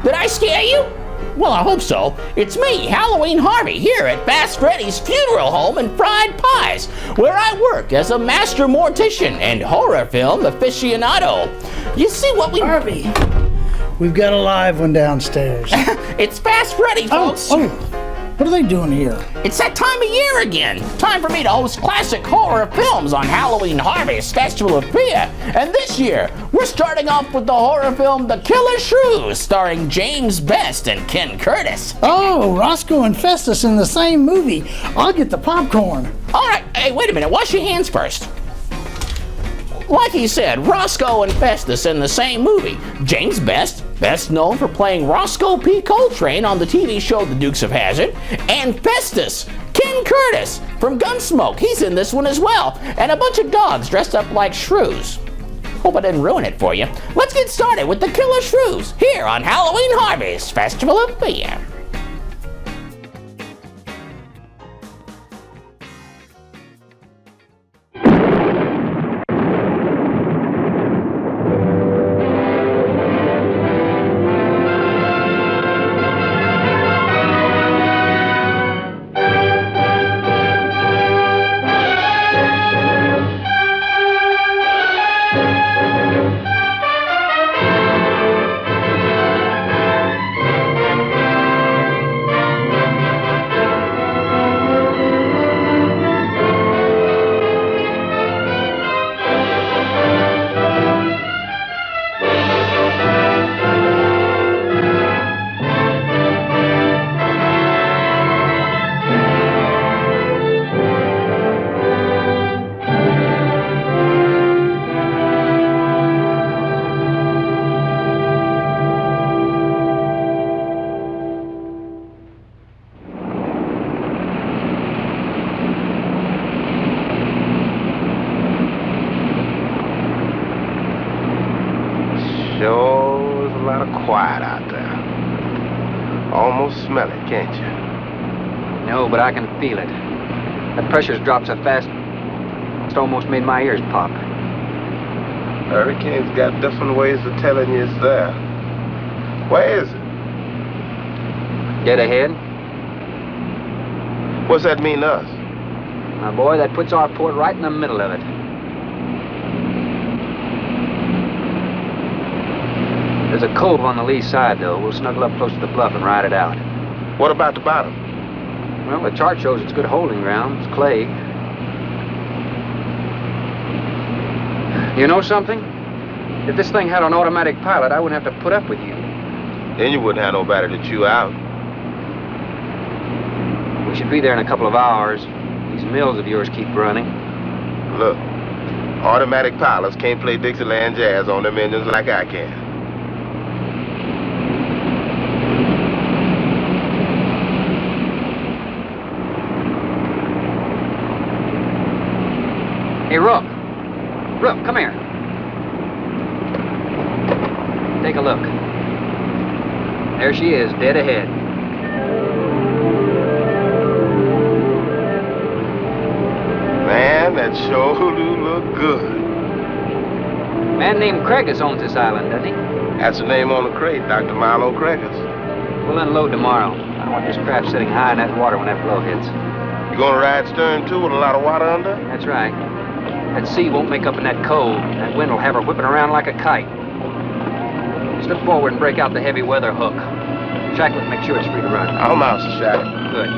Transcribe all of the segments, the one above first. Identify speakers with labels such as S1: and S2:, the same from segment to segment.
S1: Did I scare you? Well, I hope so. It's me, Halloween Harvey, here at Fast Freddy's Funeral Home and Fried Pies, where I work as a master mortician and horror film aficionado. You see what we...
S2: Harvey, we've got a live one downstairs.
S1: It's Fast Freddy, folks.
S2: What are they doing here?
S1: It's that time of year again. Time for me to host classic horror films on Halloween Harvey's Festival of Fear. And this year, we're starting off with the horror film The Killer Shrews, starring James Best and Ken Curtis.
S2: Oh, Roscoe and Festus in the same movie. I'll get the popcorn.
S1: All right, hey, wait a minute. Wash your hands first. Like he said, Roscoe and Festus in the same movie. James Best, best known for playing Roscoe P. Coltrane on the TV show The Dukes of Hazzard, and Festus, Ken Curtis from Gunsmoke. He's in this one as well, and a bunch of dogs dressed up like shrews. Hope I didn't ruin it for you. Let's get started with The Killer Shrews here on Halloween Harvey's Festival of Fear.
S3: Sure is a lot of quiet out there. Almost smell it, can't you?
S4: No, but I can feel it. That pressure's dropped so fast, it's almost made my ears pop.
S3: Hurricane's got different ways of telling you it's there. Where is it?
S4: Dead ahead.
S3: What's that mean to us?
S4: My boy, that puts our port right in the middle of it. There's a cove on the lee side, though. We'll snuggle up close to the bluff and ride it out.
S3: What about the bottom?
S4: Well, the chart shows it's good holding ground. It's clay. You know something? If this thing had an automatic pilot, I wouldn't have to put up with you.
S3: Then you wouldn't have nobody to chew out.
S4: We should be there in a couple of hours. These mills of yours keep running.
S3: Look, automatic pilots can't play Dixieland jazz on them engines like I can.
S4: Hey, Rook. Rook, come here. Take a look. There she is, dead ahead.
S3: Man, that sure do look good.
S4: A man named Craigus owns this island, doesn't he?
S3: That's the name on the crate, Dr. Milo Craigus.
S4: We'll unload tomorrow. I don't want this craft sitting high in that water when that blow hits.
S3: You gonna ride stern, too, with a lot of water under?
S4: That's right. That sea won't make up in that cove. That wind will have her whipping around like a kite. Slip forward and break out the heavy weather hook. Shacklet, make sure it's free to run.
S3: I'm out, Shacklet.
S4: Good.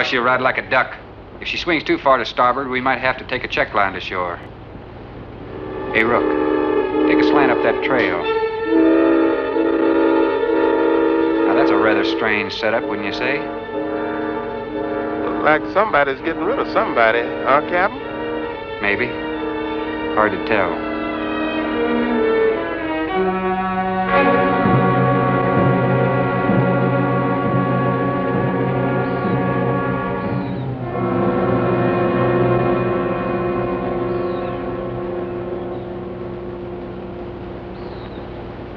S4: she'll ride like a duck. If she swings too far to starboard, we might have to take a check line to shore. Hey, Rook, take a slant up that trail. Now, that's a rather strange setup, wouldn't you say?
S3: Looks like somebody's getting rid of somebody, huh, Captain?
S4: Maybe. Hard to tell.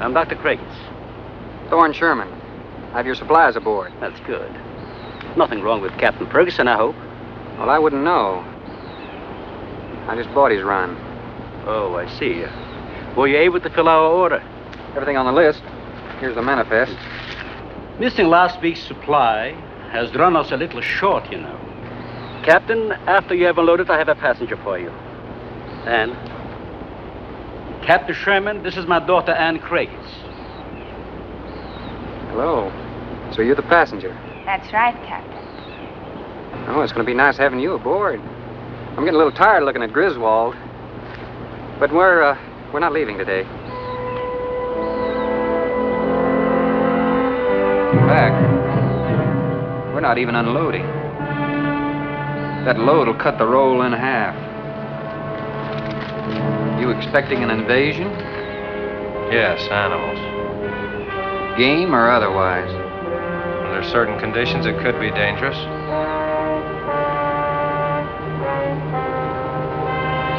S5: I'm Dr. Craigs.
S4: Thorne Sherman. I have your supplies aboard.
S5: That's good. Nothing wrong with Captain Ferguson, I hope.
S4: Well, I wouldn't know. I just bought his run.
S5: Oh, I see. Were you able to fill our order?
S4: Everything on the list. Here's the manifest.
S5: Missing last week's supply has run us a little short, you know. Captain, after you have unloaded, I have a passenger for you. Anne. Captain Sherman, this is my daughter, Anne Craigs.
S4: Hello. So you're the passenger?
S6: That's right, Captain.
S4: Oh, it's going to be nice having you aboard. I'm getting a little tired looking at Griswold. But we're not leaving today. In fact, we're not even unloading. That load will cut the roll in half. You expecting an invasion?
S7: Yes, animals.
S4: Game or otherwise?
S7: Under certain conditions, it could be dangerous.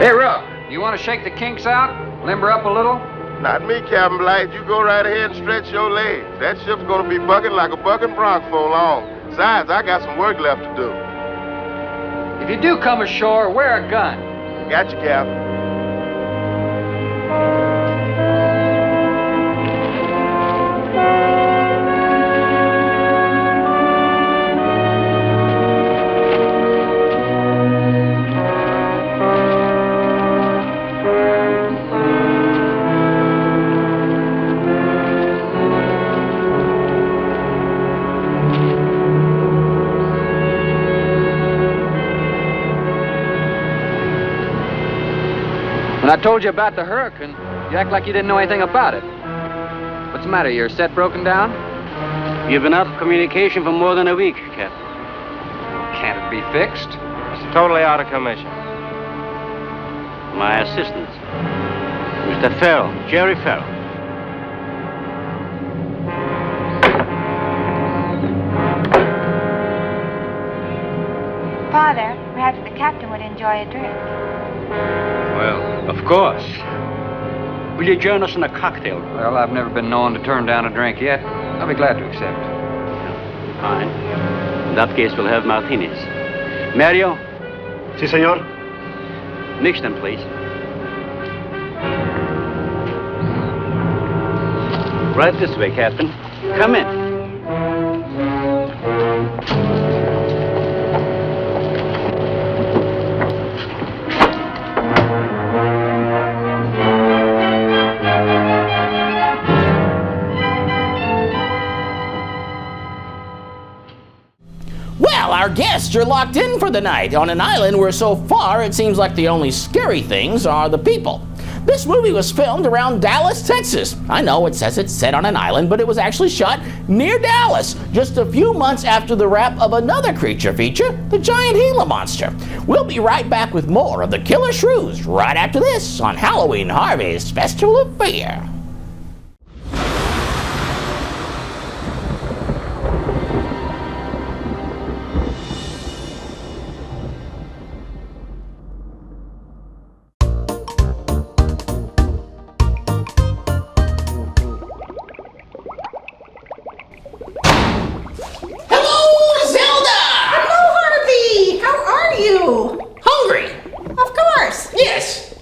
S4: Hey, Rook, you want to shake the kinks out? Limber up a little?
S3: Not me, Captain Blight. You go right ahead and stretch your legs. That ship's gonna be bucking like a bucking bronc for long. Besides, I got some work left to do.
S4: If you do come ashore, wear a gun.
S3: Got you, Captain.
S4: When I told you about the hurricane, you act like you didn't know anything about it. What's the matter? Your set broken down?
S5: You've been out of communication for more than a week, Captain.
S4: Can't it be fixed?
S7: It's totally out of commission.
S5: My assistant, Mr. Farrell, Jerry Farrell.
S6: Father, perhaps the captain would enjoy a drink.
S5: Well, of course. Will you join us in a cocktail?
S4: Well, I've never been known to turn down a drink yet. I'll be glad to accept.
S5: Fine. In that case, we'll have martinis. Mario?
S8: Sí, señor.
S5: Mix them, please. Right this way, Captain. Come in.
S1: Our guests are locked in for the night on an island where so far it seems like the only scary things are the people. This movie was filmed around Dallas, Texas. I know it says it's set on an island, but it was actually shot near Dallas, just a few months after the wrap of another creature feature, the giant Gila monster. We'll be right back with more of the Killer Shrews right after this on Halloween Harvey's Festival of Fear.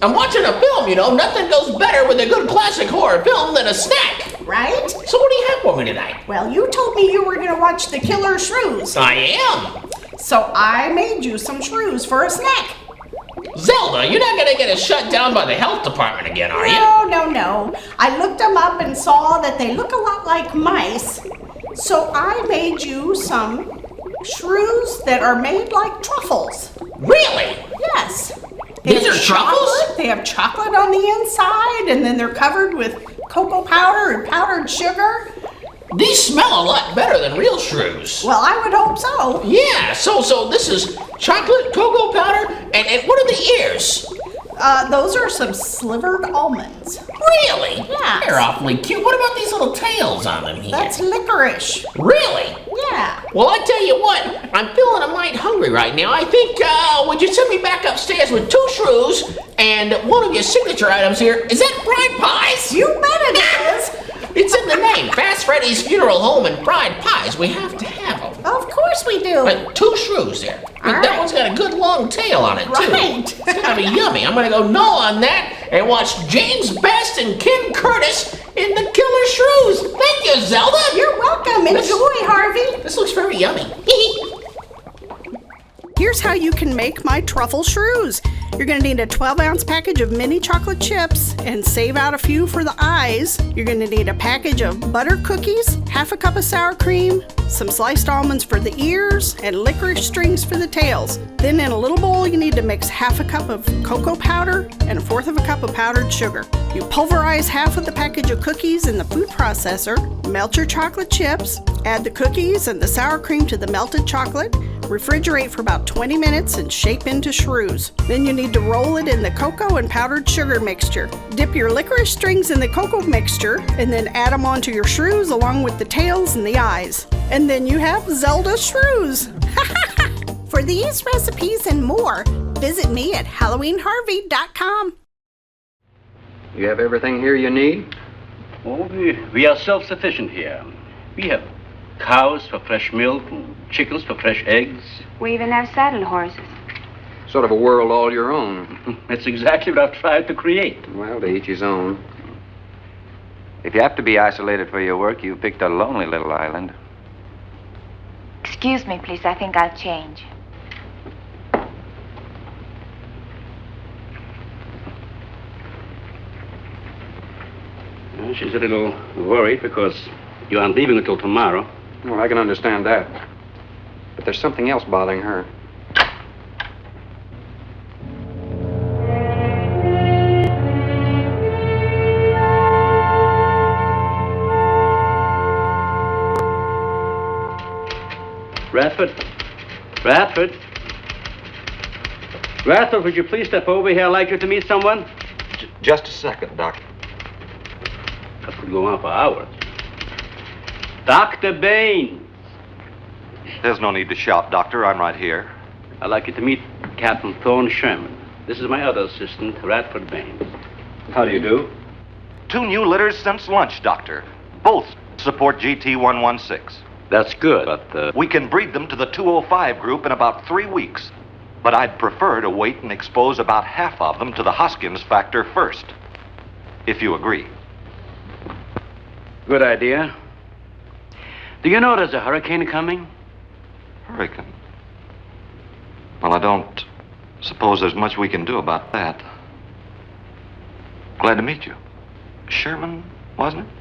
S9: I'm watching a film, you know. Nothing goes better with a good classic horror film than a snack.
S10: Right?
S9: So what do you have for me tonight?
S10: Well, you told me you were going to watch The Killer Shrews.
S9: I am.
S10: So I made you some shrews for a snack.
S9: Zelda, you're not going to get us shut down by the health department again, are you?
S10: No. I looked them up and saw that they look a lot like mice. So I made you some shrews that are made like truffles.
S9: Really?
S10: Yes.
S9: These are truffles?
S10: Chocolate. They have chocolate on the inside, and then they're covered with cocoa powder and powdered sugar.
S9: These smell a lot better than real shrews.
S10: Well, I would hope so.
S9: Yeah, so this is chocolate, cocoa powder, and what are the ears?
S10: Those are some slivered almonds.
S9: Really?
S10: Yeah.
S9: They're awfully cute. What about these little tails on them here?
S10: That's licorice.
S9: Really?
S10: Yeah.
S9: Well, I tell you what, I'm feeling a mite hungry right now. I think, would you send me back upstairs with 2 shrews and one of your signature items here? Is that fried pies?
S10: You bet it is.
S9: It's in the name, Fast Freddy's Funeral Home and Fried Pies. We have to have them.
S10: Of course we do.
S9: 2 shrews there.
S10: All
S9: That
S10: right.
S9: one's got a good long tail on it, too.
S10: Right.
S9: It's gonna be yummy. I'm gonna go no on that and watch James Best and Ken Curtis in the Killer Shrews. Thank you, Zelda.
S10: You're welcome. Enjoy, Harvey.
S9: This looks very yummy.
S10: Here's how you can make my truffle shrews. You're gonna need a 12-ounce package of mini chocolate chips and save out a few for the eyes. You're gonna need a package of butter cookies, half a cup of sour cream, some sliced almonds for the ears, and licorice strings for the tails. Then in a little bowl, you need to mix half a cup of cocoa powder and 1/4 of a cup of powdered sugar. You pulverize half of the package of cookies in the food processor, melt your chocolate chips, add the cookies and the sour cream to the melted chocolate, refrigerate for about 20 minutes and shape into shrews. Then you need to roll it in the cocoa and powdered sugar mixture. Dip your licorice strings in the cocoa mixture and then add them onto your shrews along with the tails and the eyes. And then you have Zelda shrews. For these recipes and more, visit me at HalloweenHarvey.com.
S4: You have everything here you need?
S5: Oh, we are self-sufficient here. We have cows for fresh milk and chickens for fresh eggs.
S6: We even have saddle horses.
S4: Sort of a world all your own.
S5: That's exactly what I've tried to create.
S4: Well, to each his own.
S8: If you have to be isolated for your work, you picked a lonely little island.
S6: Excuse me, please. I think I'll change.
S5: She's a little worried because you aren't leaving until tomorrow.
S4: Well, I can understand that. But there's something else bothering her. Radford, would you please step over here? I'd like you to meet someone.
S8: Just a second, Doctor.
S5: That could go on for hours. Dr. Baines.
S8: There's no need to shout, Doctor. I'm right here.
S5: I'd like you to meet Captain Thorne Sherman. This is my other assistant, Radford Baines. How do you do?
S8: 2 new litters since lunch, Doctor. Both support GT116.
S5: That's good, but,
S8: We can breed them to the 205 group in about 3 weeks. But I'd prefer to wait and expose about half of them to the Hoskins factor first. If you agree.
S5: Good idea. Do you know there's a hurricane coming?
S8: Hurricane? Well, I don't suppose there's much we can do about that. Glad to meet you. Sherman, wasn't it?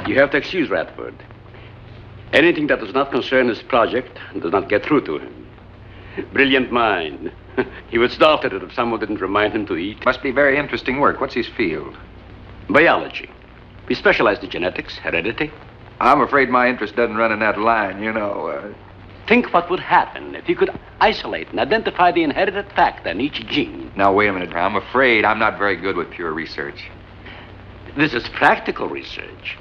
S5: You have to excuse Radford. Anything that does not concern his project does not get through to him. Brilliant mind. He would start at it if someone didn't remind him to eat.
S4: Must be very interesting work. What's his field?
S5: Biology. We specialize in genetics, heredity.
S4: I'm afraid my interest doesn't run in that line, you know.
S5: Think what would happen if you could isolate and identify the inherited factor in each gene.
S4: Now, wait a minute. I'm afraid I'm not very good with pure research.
S5: This is practical research.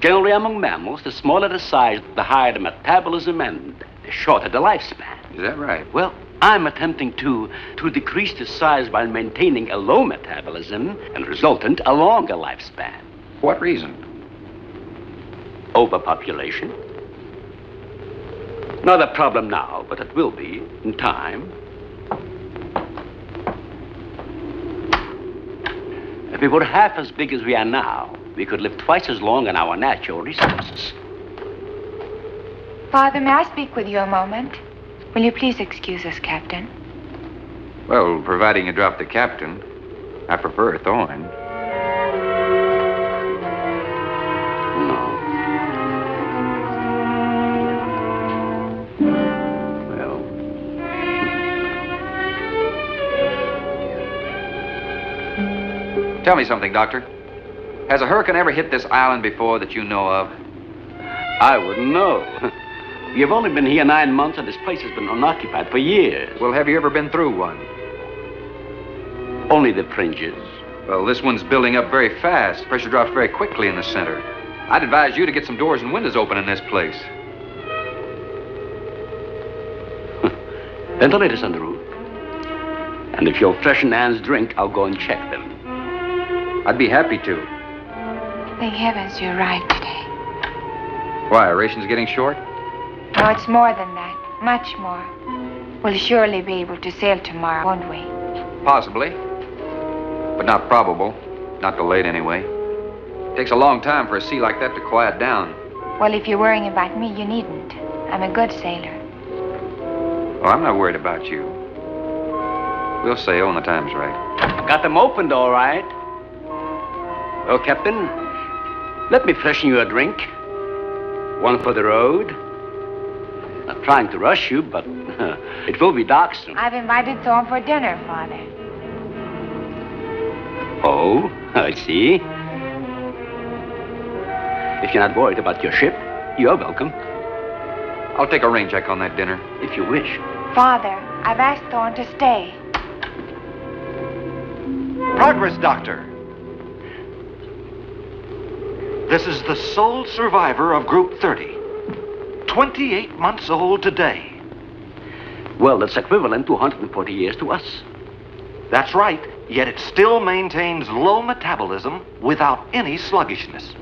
S5: Generally among mammals, the smaller the size, the higher the metabolism and the shorter the lifespan.
S4: Is that right?
S5: Well, I'm attempting to decrease the size by maintaining a low metabolism and resultant a longer lifespan.
S4: For what reason?
S5: Overpopulation. Not a problem now, but it will be in time. If we were half as big as we are now, we could live twice as long on our natural resources.
S6: Father, may I speak with you a moment? Will you please excuse us, Captain?
S4: Well, providing you drop the captain, I prefer Thorne. Tell me something, Doctor. Has a hurricane ever hit this island before that you know of?
S5: I wouldn't know. You've only been here 9 months, and this place has been unoccupied for years.
S4: Well, have you ever been through one?
S5: Only the fringes.
S4: Well, this one's building up very fast. Pressure drops very quickly in the center. I'd advise you to get some doors and windows open in this place.
S5: Ventilators on the roof. And if you'll freshen Anne's drink, I'll go and check them.
S4: I'd be happy to.
S6: Thank heavens you arrived today.
S4: Why, are rations getting short?
S6: No, it's more than that. Much more. We'll surely be able to sail tomorrow, won't we?
S4: Possibly. But not probable. Not delayed anyway. It takes a long time for a sea like that to quiet down.
S6: Well, if you're worrying about me, you needn't. I'm a good sailor.
S4: Well, I'm not worried about you. We'll sail when the time's right.
S5: Got them opened, all right. Well, Captain, let me freshen you a drink. One for the road. Not trying to rush you, but it will be dark soon.
S6: I've invited Thorne for dinner, Father.
S5: Oh, I see. If you're not worried about your ship, you're welcome.
S4: I'll take a rain check on that dinner.
S5: If you wish.
S6: Father, I've asked Thorne to stay.
S8: Progress, Doctor. This is the sole survivor of Group 30. 28 months old today.
S5: Well, that's equivalent to 140 years to us.
S8: That's right, yet it still maintains low metabolism without any sluggishness.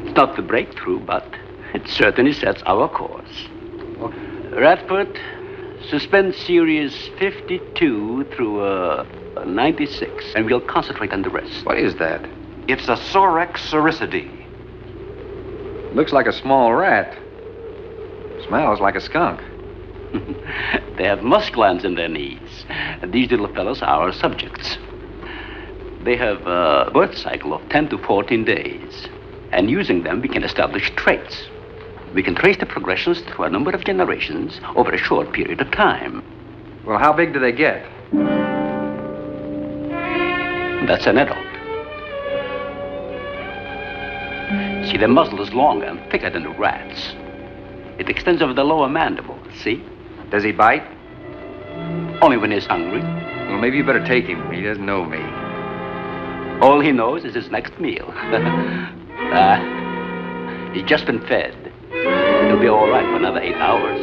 S5: It's not the breakthrough, but it certainly sets our course. Radford, suspend series 52 through 96, and we'll concentrate on the rest.
S4: What is that?
S8: It's a Sorex cericidae.
S4: Looks like a small rat. Smells like a skunk.
S5: They have musk glands in their knees. These little fellows are our subjects. They have a birth cycle of 10 to 14 days. And using them, we can establish traits. We can trace the progressions through a number of generations over a short period of time.
S4: Well, how big do they get?
S5: That's an adult. See, their muzzle is longer and thicker than the rat's. It extends over the lower mandible, see?
S4: Does he bite?
S5: Only when he's hungry.
S4: Well, maybe you better take him. He doesn't know me.
S5: All he knows is his next meal. He's just been fed. He'll be all right for another 8 hours.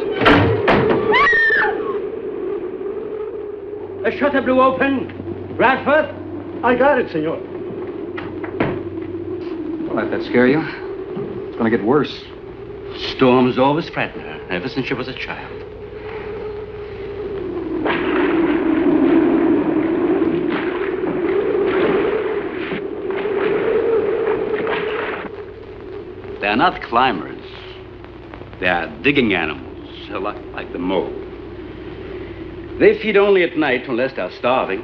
S11: The shutter blew open. Radford? I got it, senor.
S4: Don't let that scare you. It's gonna get worse.
S5: Storms always frighten her, ever since she was a child. They are not climbers. They are digging animals, like the mole. They feed only at night unless they're starving.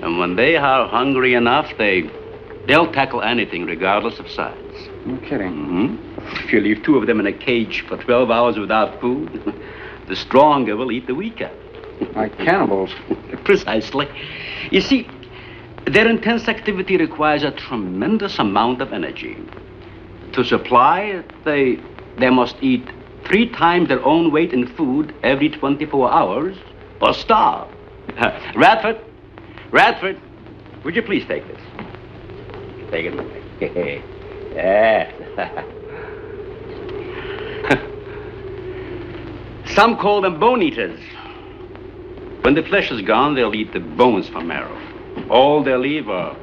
S5: And when they are hungry enough, they'll tackle anything regardless of size.
S4: No kidding.
S5: Mm-hmm. If you leave 2 of them in a cage for 12 hours without food, the stronger will eat the weaker.
S4: Like cannibals.
S5: Precisely. You see, their intense activity requires a tremendous amount of energy. To supply it, they must eat 3 times their own weight in food every 24 hours or starve. Radford, would you please take this? Take it away. Yeah. Some call them bone eaters. When the flesh is gone, they'll eat the bones for marrow. All they'll leave are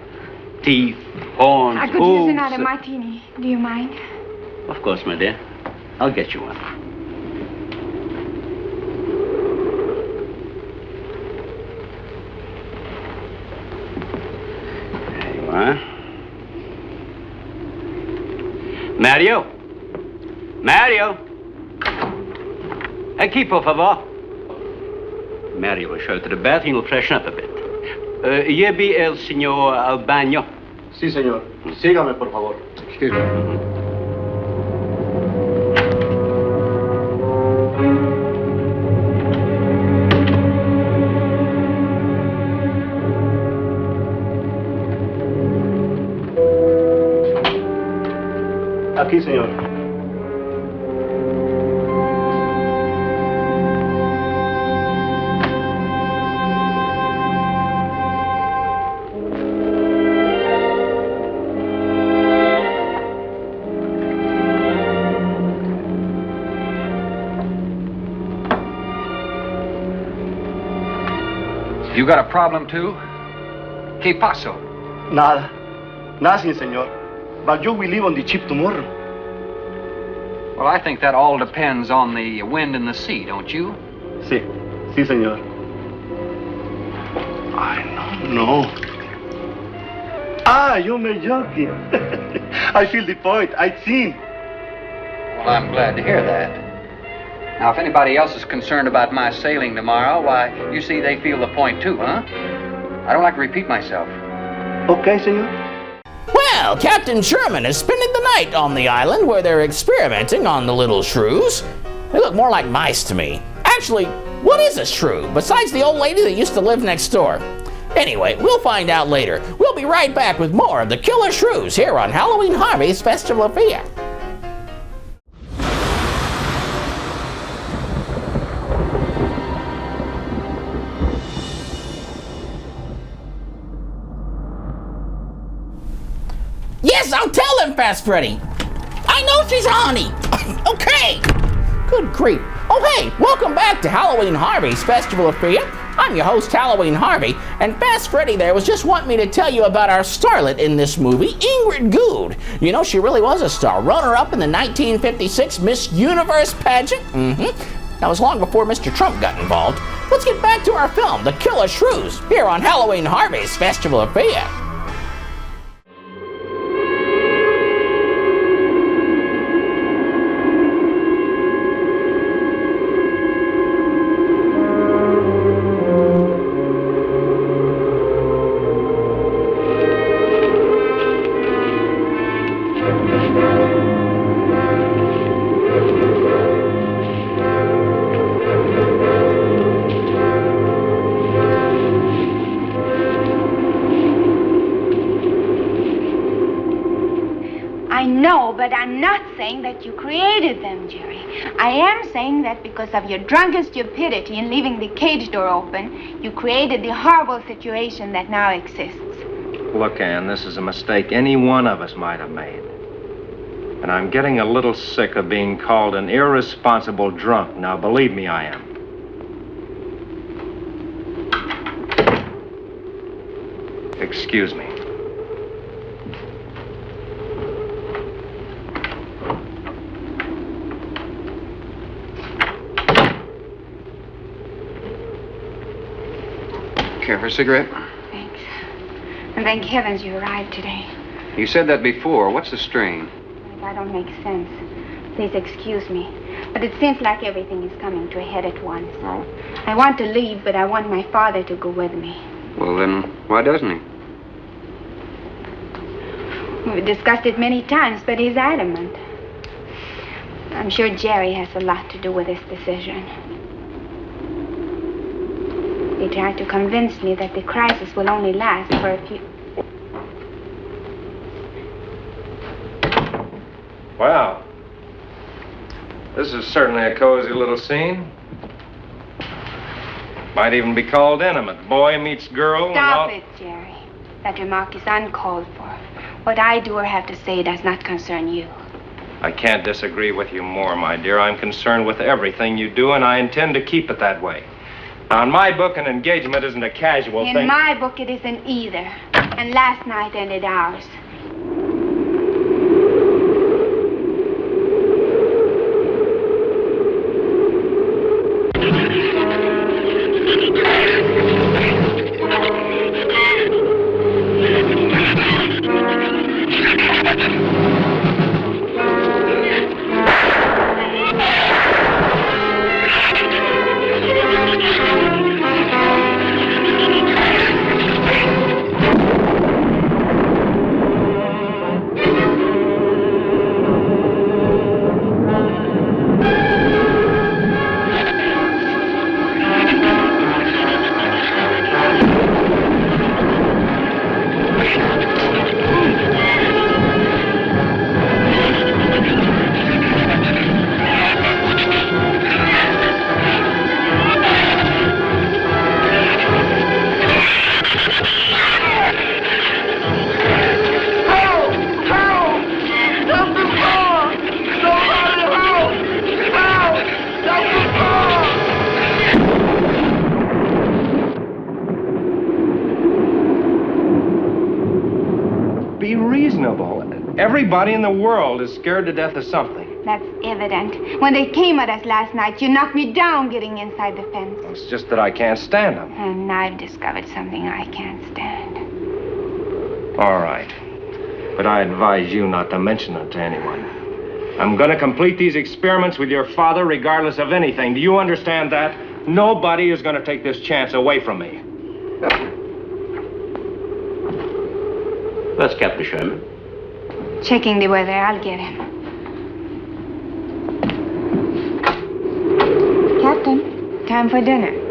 S5: teeth, horns,
S6: I could use another martini. Do you mind?
S5: Of course, my dear. I'll get you one. There you are. Mario! Aquí, por favor. Mario will show to the bath and he'll freshen up a bit. Here be el señor al baño.
S11: Sí, señor. Sígame, por favor.
S4: Excuse me.
S11: aquí, señor.
S4: You got a problem too? ¿Qué pasó?
S11: Nada. Nothing, señor. But you will leave on the ship tomorrow.
S4: Well, I think that all depends on the wind and the sea, don't you?
S11: Sí. Sí, señor. I don't know. Ah, you may joking. I feel the point. I think.
S4: Well, I'm glad to hear that. Now, if anybody else is concerned about my sailing tomorrow, why, you see they feel the point too, huh? I don't like to repeat myself.
S11: Okay, senor.
S1: Well, Captain Sherman is spending the night on the island where they're experimenting on the little shrews. They look more like mice to me. Actually, what is a shrew, besides the old lady that used to live next door? Anyway, we'll find out later. We'll be right back with more of the Killer Shrews here on Halloween Harvey's Festival of Fear. Yes, I'll tell him, Fast Freddy. I know she's honey. Okay. Good grief. Oh, hey, welcome back to Halloween Harvey's Festival of Fear. I'm your host, Halloween Harvey, and Fast Freddy there was just wanting me to tell you about our starlet in this movie, Ingrid Good. You know, she really was a star, runner-up in the 1956 Miss Universe pageant. That was long before Mr. Trump got involved. Let's get back to our film, The Killer Shrews, here on Halloween Harvey's Festival of Fear.
S6: No, but I'm not saying that you created them, Jerry. I am saying that because of your drunken stupidity in leaving the cage door open, you created the horrible situation that now exists.
S7: Look, Ann, this is a mistake any one of us might have made. And I'm getting a little sick of being called an irresponsible drunk. Now, believe me, I am. Excuse me.
S4: Care for a cigarette?
S6: Thanks. And thank heavens you arrived today.
S4: You said that before. What's the strain?
S6: That don't make sense. Please excuse me. But it seems like everything is coming to a head at once.
S4: Oh?
S6: I want to leave, but I want my father to go with me.
S4: Well, then, why doesn't he?
S6: We've discussed it many times, but he's adamant. I'm sure Jerry has a lot to do with this decision. He tried to convince me that the crisis will only last for a few...
S7: Wow. This is certainly a cozy little scene. Might even be called intimate. Boy meets girl.
S6: Stop it, Jerry. That remark is uncalled for. What I do or have to say does not concern you.
S7: I can't disagree with you more, my dear. I'm concerned with everything you do, and I intend to keep it that way. Now, in my book, an engagement isn't a casual thing.
S6: In my book, it isn't either. And last night ended ours.
S7: Everybody in the world is scared to death of something.
S6: That's evident. When they came at us last night, you knocked me down getting inside the fence.
S7: It's just that I can't stand them.
S6: And I've discovered something I can't stand.
S7: All right. But I advise you not to mention it to anyone. I'm going to complete these experiments with your father regardless of anything. Do you understand that? Nobody is going to take this chance away from me.
S5: That's Captain Sherman.
S6: Checking the weather. I'll get him. Captain, time for dinner.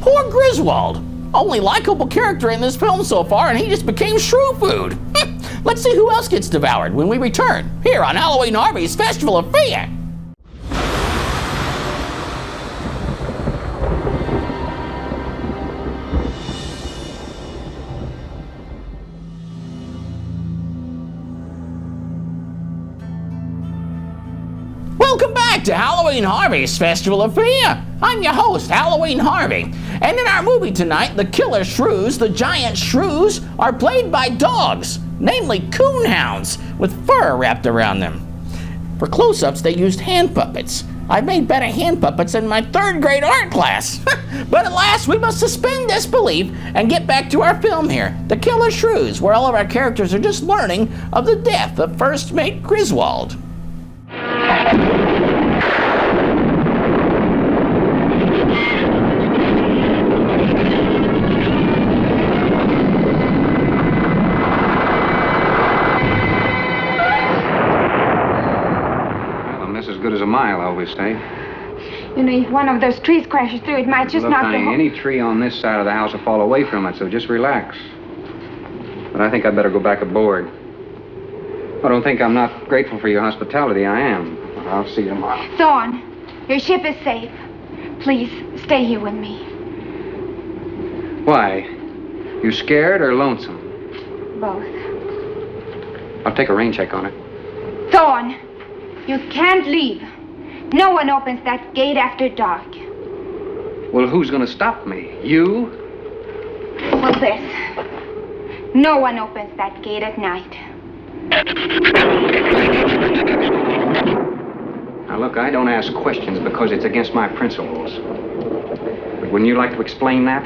S1: Poor Griswold. Only likable character in this film so far, and he just became shrew food. Let's see who else gets devoured when we return, here on Halloween Harvey's Festival of Fear. Welcome back to Halloween Harvey's Festival of Fear. I'm your host, Halloween Harvey. And in our movie tonight, the Killer Shrews, the giant shrews, are played by dogs, namely coonhounds, with fur wrapped around them. For close-ups, they used hand puppets. I made better hand puppets in my 3rd grade art class. But at last, we must suspend disbelief and get back to our film here, The Killer Shrews, where all of our characters are just learning of the death of first mate Griswold.
S4: As a mile, I always say.
S6: You know, if one of those trees crashes through, it might just
S4: Look,
S6: knock
S4: honey,
S6: the whole...
S4: any tree on this side of the house will fall away from it, so just relax. But I think I'd better go back aboard. I don't think I'm not grateful for your hospitality. I am. I'll see you tomorrow.
S6: Thorne, your ship is safe. Please, stay here with me.
S4: Why? You scared or lonesome?
S6: Both.
S4: I'll take a rain check on it.
S6: Thorne, you can't leave. No one opens that gate after dark.
S4: Well, who's going to stop me? You?
S6: Well, this. No one opens that gate at night.
S4: Now, look, I don't ask questions because it's against my principles. But wouldn't you like to explain that?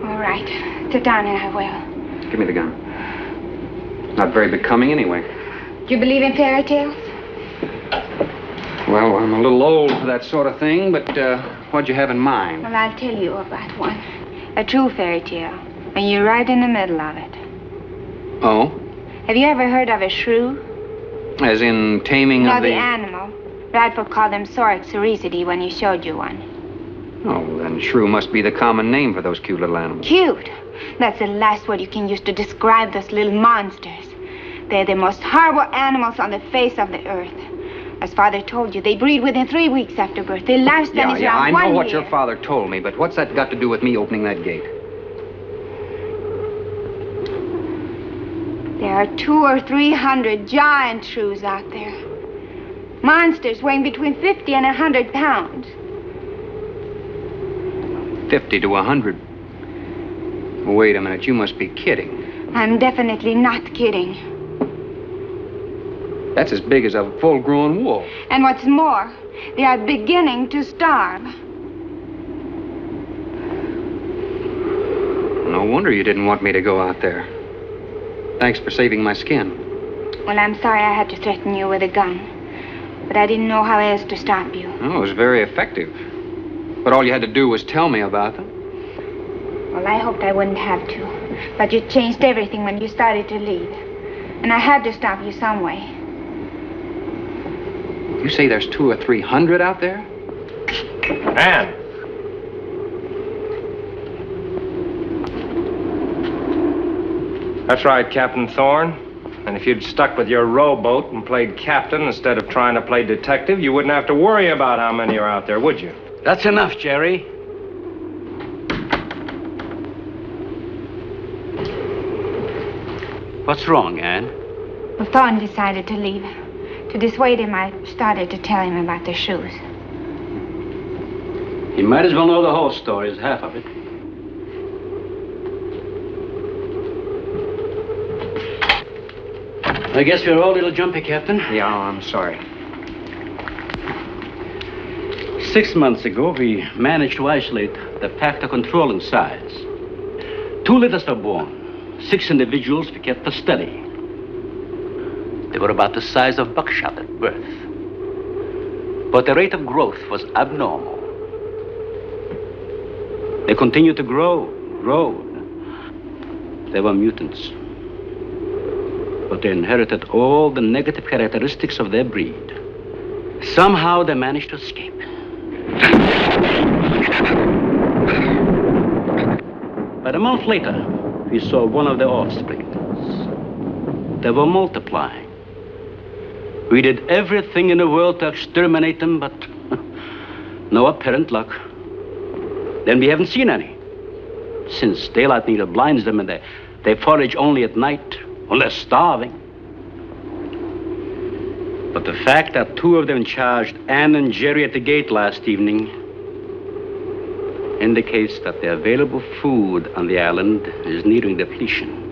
S6: All right. Sit down and I will.
S4: Give me the gun. Not very becoming anyway.
S6: Do you believe in fairy tales?
S4: Well, I'm a little old for that sort of thing, but what'd you have in mind?
S6: Well, I'll tell you about one. A true fairy tale. And you're right in the middle of it.
S4: Oh?
S6: Have you ever heard of a shrew?
S4: As in taming
S6: No,
S4: of the...
S6: the animal. Radford called them Sorixoricity when he showed you one.
S4: Oh, then shrew must be the common name for those cute little animals.
S6: Cute. That's the last word you can use to describe those little monsters. They're the most horrible animals on the face of the earth. As Father told you, they breed within 3 weeks after birth. Their lifespan is around 1
S4: I know what
S6: year.
S4: your father told me, but what's that got to do with me opening that gate?
S6: There are 200 or 300 giant shrews out there. Monsters weighing between 50 and 100 pounds.
S4: 50 to 100. Wait a minute, you must be kidding.
S6: I'm definitely not kidding.
S4: That's as big as a full-grown wolf.
S6: And what's more, they are beginning to starve.
S4: No wonder you didn't want me to go out there. Thanks for saving my skin.
S6: Well, I'm sorry I had to threaten you with a gun. But I didn't know how else to stop you.
S4: Oh, it was very effective. But all you had to do was tell me about them.
S6: Well, I hoped I wouldn't have to. But you changed everything when you started to leave. And I had to stop you some way.
S4: You say there's 200 or 300 out there?
S7: Ann. That's right, Captain Thorne. And if you'd stuck with your rowboat and played captain instead of trying to play detective, you wouldn't have to worry about how many are out there, would you?
S5: That's enough, Jerry. What's wrong, Ann?
S6: Well, Thorne decided to leave. To dissuade him, I started to tell him about the shoes.
S5: He might as well know the whole story as half of it. I guess we're all a little jumpy, Captain.
S4: Yeah, I'm sorry.
S5: 6 months ago, we managed to isolate the factor controlling size. 2 litters were born. 6 individuals we kept for study. They were about the size of buckshot at birth. But the rate of growth was abnormal. They continued to grow. They were mutants. But they inherited all the negative characteristics of their breed. Somehow they managed to escape. But a month later, we saw one of their offspring. They were multiplying. We did everything in the world to exterminate them, but no apparent luck. Then we haven't seen any. Since daylight neither blinds them and they forage only at night, when they're starving. But the fact that 2 of them charged Ann and Jerry at the gate last evening indicates that the available food on the island is nearing depletion.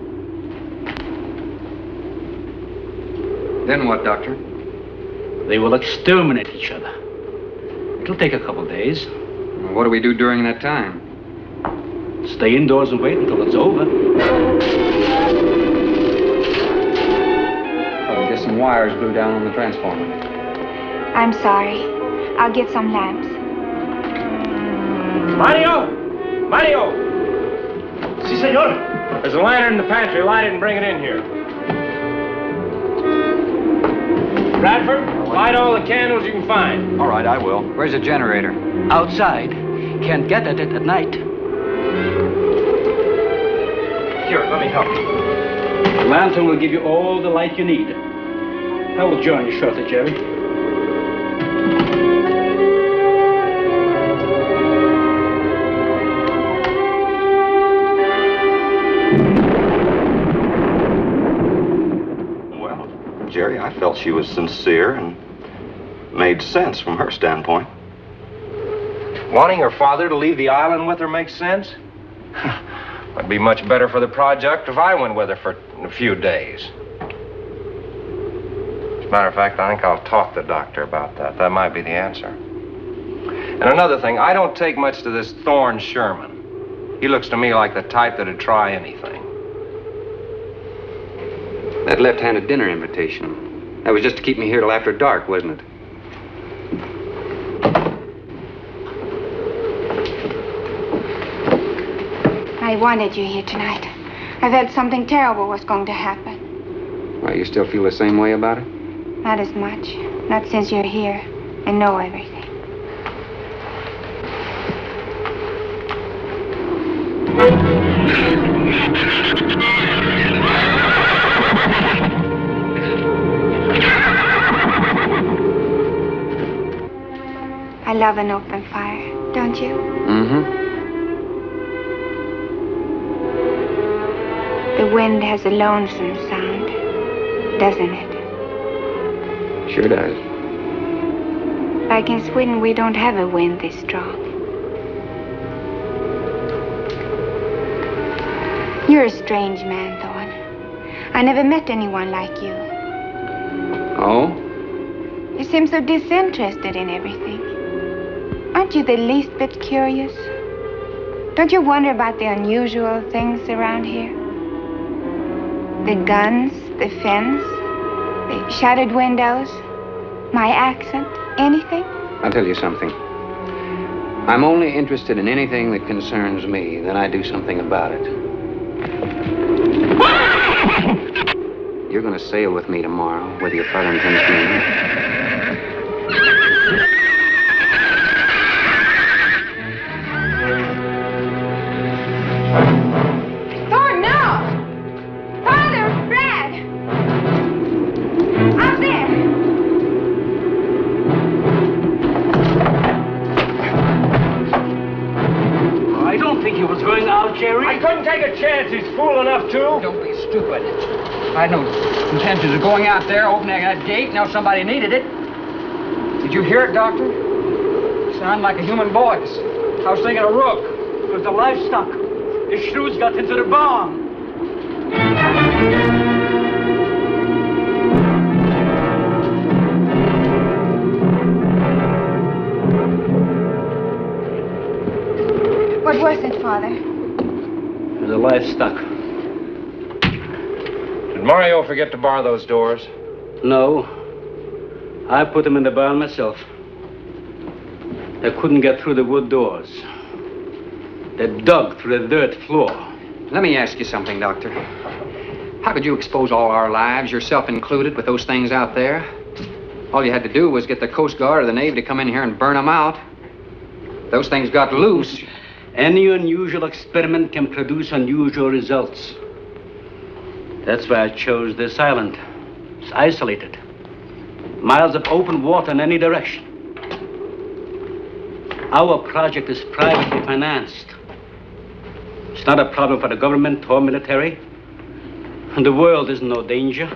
S4: Then what, Doctor?
S5: They will exterminate each other. It'll take a couple days.
S4: What do we do during that time?
S5: Stay indoors and wait until it's over.
S4: Probably just some wires blew down on the transformer.
S6: I'm sorry. I'll get some lamps.
S7: Mario! Mario!
S11: Si, senor.
S7: There's a lantern in the pantry. Light it and bring it in here. Bradford, light all the candles you can find.
S8: All right, I will.
S4: Where's the generator?
S5: Outside. Can't get at it at night.
S7: Here, let me help you.
S5: The lantern will give you all the light you need. I will join you shortly, Jerry.
S8: Well, Jerry, I felt she was sincere and made sense from her standpoint.
S7: Wanting her father to leave the island with her makes sense? It'd be much better for the project if I went with her for a few days. As a matter of fact, I think I'll talk to the doctor about that. That might be the answer. And another thing, I don't take much to this Thorne Sherman. He looks to me like the type that'd try anything.
S4: That left-handed dinner invitation. That was just to keep me here till after dark, wasn't it?
S6: I wanted you here tonight. I felt something terrible was going to happen.
S4: Why, you still feel the same way about it?
S6: Not as much. Not since you're here and know everything. I love an open fire, don't you?
S4: Mm-hmm.
S6: The wind has a lonesome sound, doesn't it?
S4: Sure does.
S6: Like in Sweden, we don't have a wind this strong. You're a strange man, Thorne. I never met anyone like you.
S4: Oh?
S6: You seem so disinterested in everything. Aren't you the least bit curious? Don't you wonder about the unusual things around here? The guns, the fence, the shattered windows, my accent, anything?
S4: I'll tell you something. I'm only interested in anything that concerns me, then I do something about it. You're going to sail with me tomorrow, whether your father intends to or not.
S7: take a chance. He's fool enough to.
S4: Don't be stupid. I had no intentions of going out there, opening that gate. Now somebody needed it. Did you hear it, Doctor? Sound like a human voice. I was thinking of Rook. It was the livestock. The shrews got into the barn.
S6: What was it, Father?
S5: The livestock.
S7: Did Mario forget to bar those doors?
S5: No. I put them in the barn myself. They couldn't get through the wood doors. They dug through the dirt floor.
S4: Let me ask you something, Doctor. How could you expose all our lives, yourself included, with those things out there? All you had to do was get the Coast Guard or the Navy to come in here and burn them out. Those things got loose.
S5: Any unusual experiment can produce unusual results. That's why I chose this island. It's isolated. Miles of open water in any direction. Our project is privately financed. It's not a problem for the government or military. And the world is in no danger.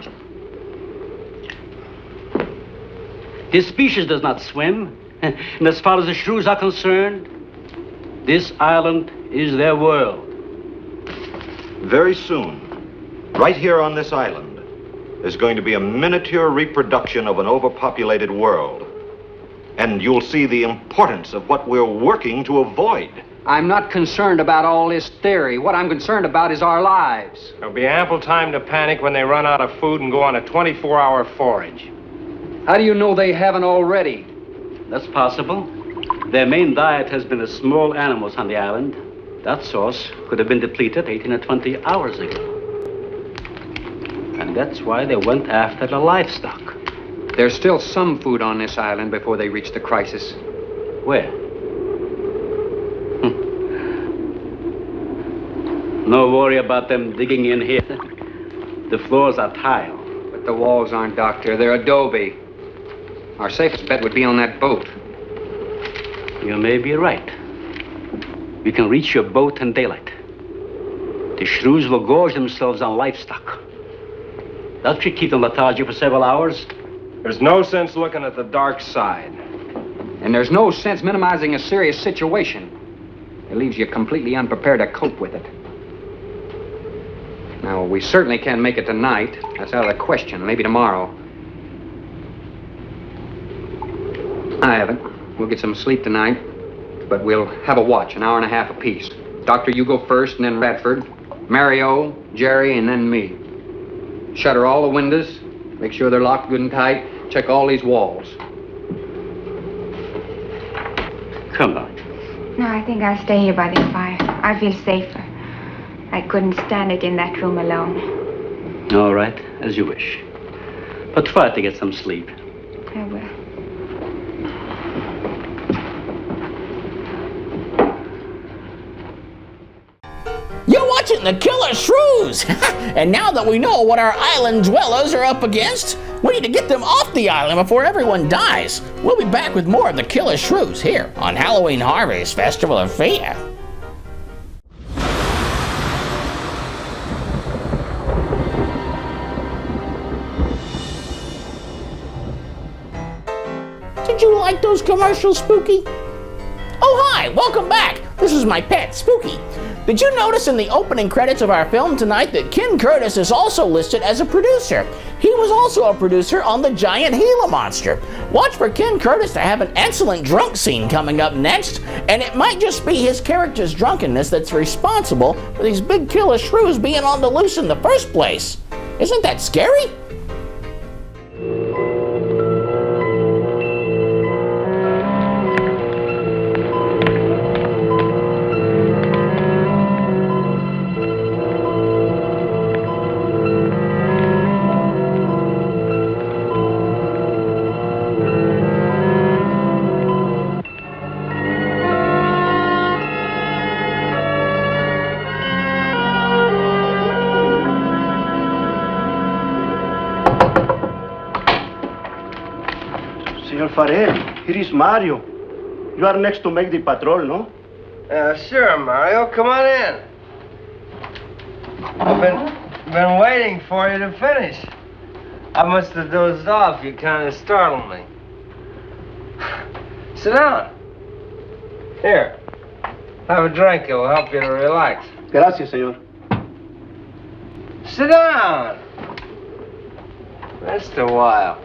S5: This species does not swim. And as far as the shrews are concerned, this island is their world.
S8: Very soon, right here on this island, there's going to be a miniature reproduction of an overpopulated world. And you'll see the importance of what we're working to avoid.
S4: I'm not concerned about all this theory. What I'm concerned about is our lives.
S7: There'll be ample time to panic when they run out of food and go on a 24-hour forage.
S4: How do you know they haven't already?
S5: That's possible. Their main diet has been the small animals on the island. That source could have been depleted 18 or 20 hours ago. And that's why they went after the livestock.
S4: There's still some food on this island before they reach the crisis.
S5: Where? No worry about them digging in here. The floors are tile.
S4: But the walls aren't, Doctor. They're adobe. Our safest bet would be on that boat.
S5: You may be right. You can reach your boat in daylight. The shrews will gorge themselves on livestock. That should keep them lethargic for several hours.
S7: There's no sense looking at the dark side.
S4: And there's no sense minimizing a serious situation. It leaves you completely unprepared to cope with it. Now, we certainly can't make it tonight. That's out of the question. Maybe tomorrow. I haven't. We'll get some sleep tonight, but we'll have a watch, an hour and a half apiece. Doctor, you go first, and then Radford, Mario, Jerry, and then me. Shutter all the windows, make sure they're locked good and tight, check all these walls.
S5: Come on.
S6: No, I think I'll stay here by the fire. I feel safer. I couldn't stand it in that room alone.
S5: All right, as you wish. But try to get some sleep.
S6: I will.
S1: You're watching the Killer Shrews! And now that we know what our island dwellers are up against, we need to get them off the island before everyone dies. We'll be back with more of the Killer Shrews here on Halloween Harvey's Festival of Fear. Did you like those commercials, Spooky? Oh, hi, welcome back. This is my pet, Spooky. Did you notice in the opening credits of our film tonight that Ken Curtis is also listed as a producer? He was also a producer on the Giant Gila Monster. Watch for Ken Curtis to have an excellent drunk scene coming up next, and it might just be his character's drunkenness that's responsible for these big killer shrews being on the loose in the first place. Isn't that scary?
S11: Farrell, here is Mario. You are next to make the patrol, no?
S3: Sure, Mario. Come on in.
S7: I've been waiting for you to finish. I must have dozed off. You kind of startled me. Sit down. Here. Have a drink. It'll help you to relax.
S11: Gracias, señor.
S7: Sit down. Just a while.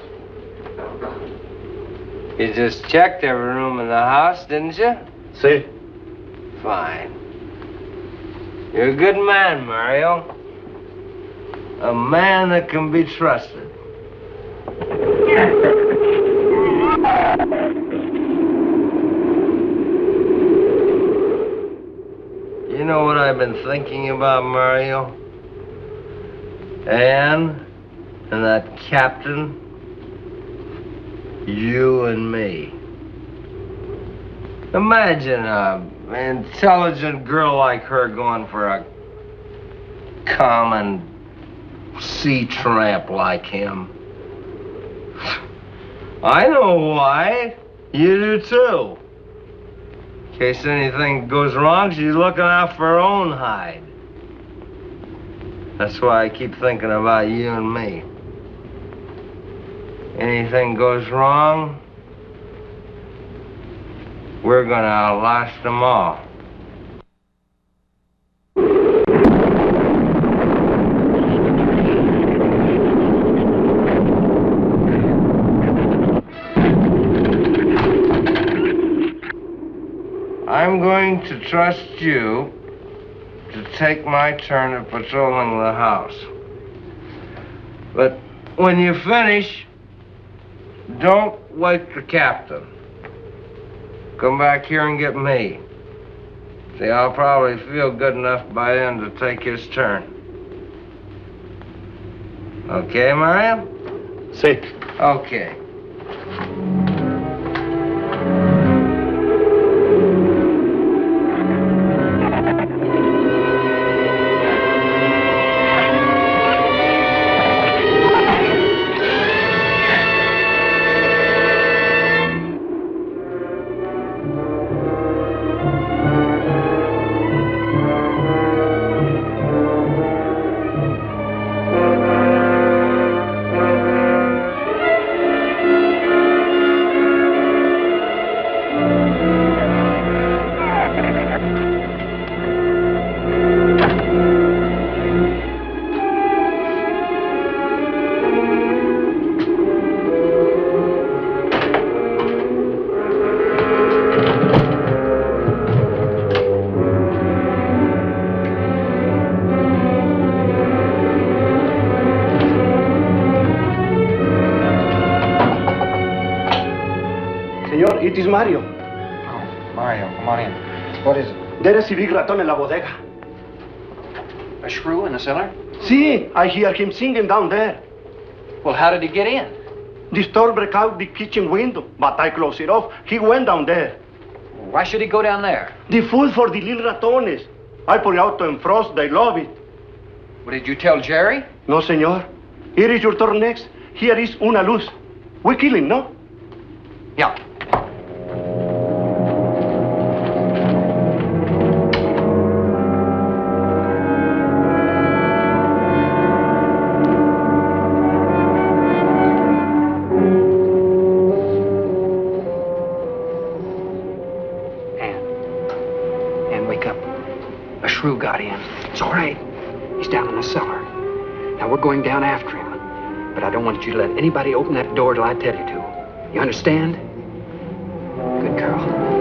S7: You just checked every room in the house, didn't you?
S11: Sí.
S7: Fine. You're a good man, Mario. A man that can be trusted. You know what I've been thinking about, Mario? Anne and that captain. You and me. Imagine an intelligent girl like her going for a common sea tramp like him. I know why. You do too. In case anything goes wrong, she's looking out for her own hide. That's why I keep thinking about you and me. Anything goes wrong, we're gonna outlast them all. I'm going to trust you to take my turn at patrolling the house. But when you finish, don't wake the captain. Come back here and get me. See, I'll probably feel good enough by then to take his turn. Okay, Mario?
S11: Sí.
S7: Okay.
S11: Señor, it is Mario.
S4: Oh, Mario, come on in. What is it?
S11: There is a big raton en la bodega.
S4: A shrew in the cellar?
S11: See, I hear him singing down there.
S4: Well, how did he get in?
S11: The store broke out the kitchen window, but I closed it off. He went down there.
S4: Why should he go down there?
S11: The food for the little ratones. I put it out to defrost. They love it.
S4: Well, did you tell Jerry?
S11: No, señor. Here is your turn next. Here is una luz. We kill him, no?
S4: Yeah. Shrew got in. It's all right. He's down in the cellar. Now, we're going down after him. But I don't want you to let anybody open that door till I tell you to. You understand? Good girl.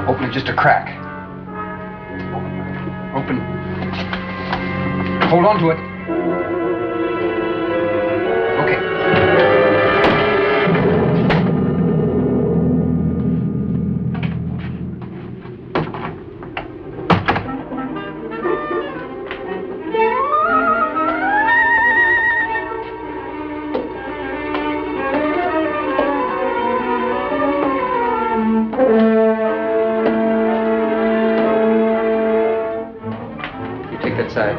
S4: Open it just a crack. Open. Hold on to it. Okay. side.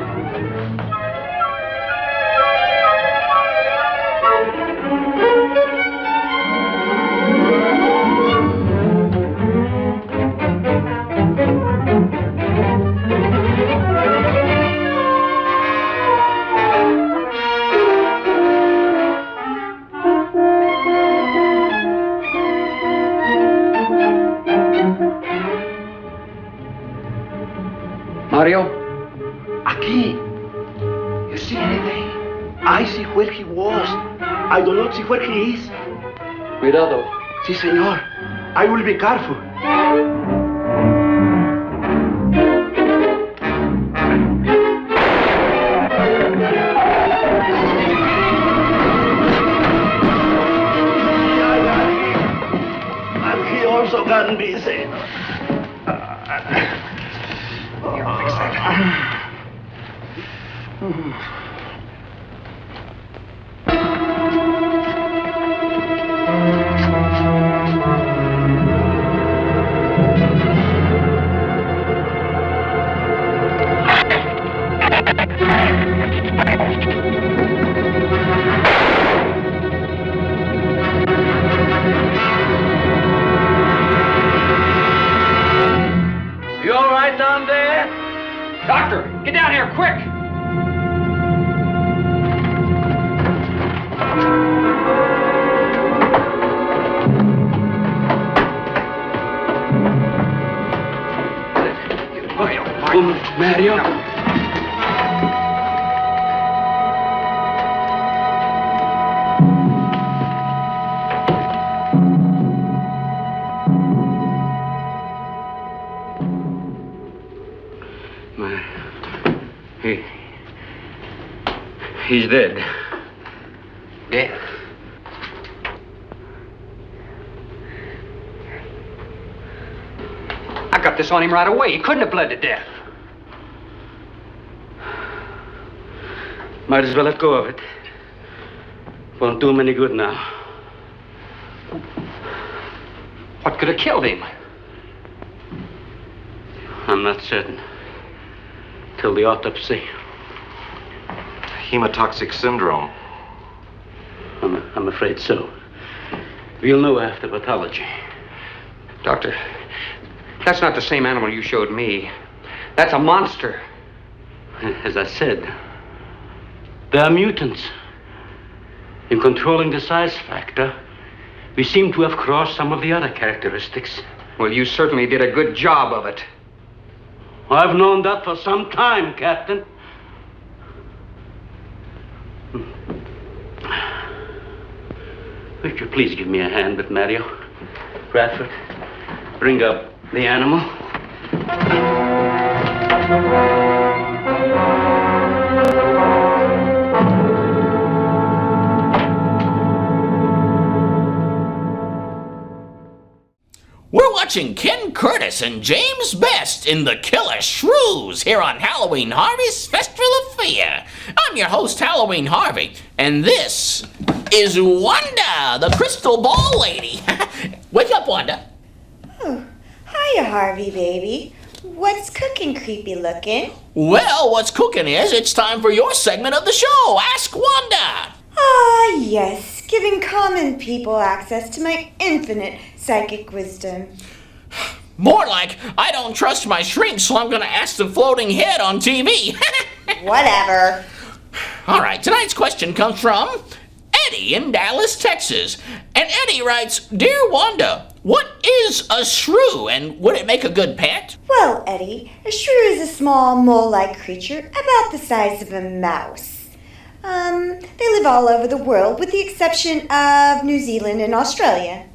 S4: Mario?
S11: Aquí. You see anything? I see where he was. I do not see where he is.
S4: Cuidado.
S11: Sí, señor. I will be careful. And he also got busy.
S4: You all right down there? Doctor, get down here, quick! Mario. He's dead. Dead? I got this on him right away. He couldn't have bled to death.
S5: Might as well let go of it. Won't do him any good now.
S4: What could have killed him?
S5: I'm not certain. Till the autopsy.
S8: Hemotoxic syndrome.
S5: I'm afraid so. We'll know after pathology.
S4: Doctor, that's not the same animal you showed me. That's a monster.
S5: As I said, they are mutants. In controlling the size factor, we seem to have crossed some of the other characteristics.
S4: Well, you certainly did a good job of it.
S5: I've known that for some time, Captain. Would you please give me a hand with Mario? Bradford, bring up the animal.
S1: We're watching Ken Curtis and James Best in the Killer Shrews here on Halloween Harvey's Festival of Fear. I'm your host, Halloween Harvey, and this is Wanda, the crystal ball lady. Wake up, Wanda.
S12: Oh, hiya, Harvey, baby. What's cooking, creepy looking?
S1: Well, what's cooking is it's time for your segment of the show, Ask Wanda.
S12: Ah, yes, giving common people access to my infinite psychic wisdom.
S1: More like, I don't trust my shrink, so I'm going to ask the floating head on TV.
S12: Whatever.
S1: All right, tonight's question comes from Eddie in Dallas, Texas. And Eddie writes, Dear Wanda, what is a shrew and would it make a good pet?
S12: Well, Eddie, a shrew is a small mole-like creature about the size of a mouse. They live all over the world with the exception of New Zealand and Australia.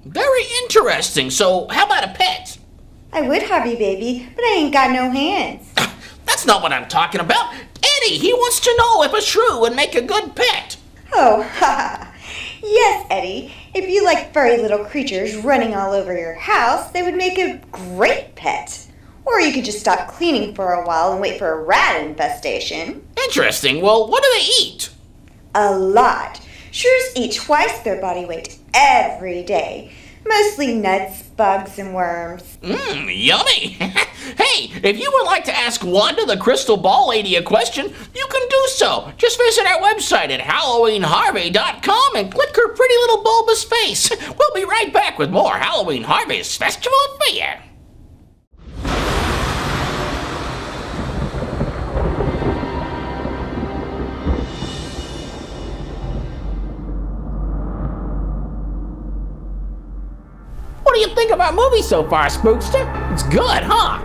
S1: Very interesting. So, how about a pet?
S12: I would, Harvey, baby, but I ain't got no hands.
S1: That's not what I'm talking about. Eddie, he wants to know if a shrew would make a good pet.
S12: Oh, ha. Yes, Eddie. If you like furry little creatures running all over your house, they would make a great pet. Or you could just stop cleaning for a while and wait for a rat infestation.
S1: Interesting. Well, what do they eat?
S12: A lot. Shrews eat twice their body weight every day. Mostly nuts, bugs, and worms.
S1: Yummy.
S9: Hey, if you would like to ask Wanda the Crystal Ball Lady a question, you can do so. Just visit our website at HalloweenHarvey.com and click her pretty little bulbous face. We'll be right back with more Halloween Harvey's Festival of Fear. What do you think of our movie so far, Spookster? It's good, huh?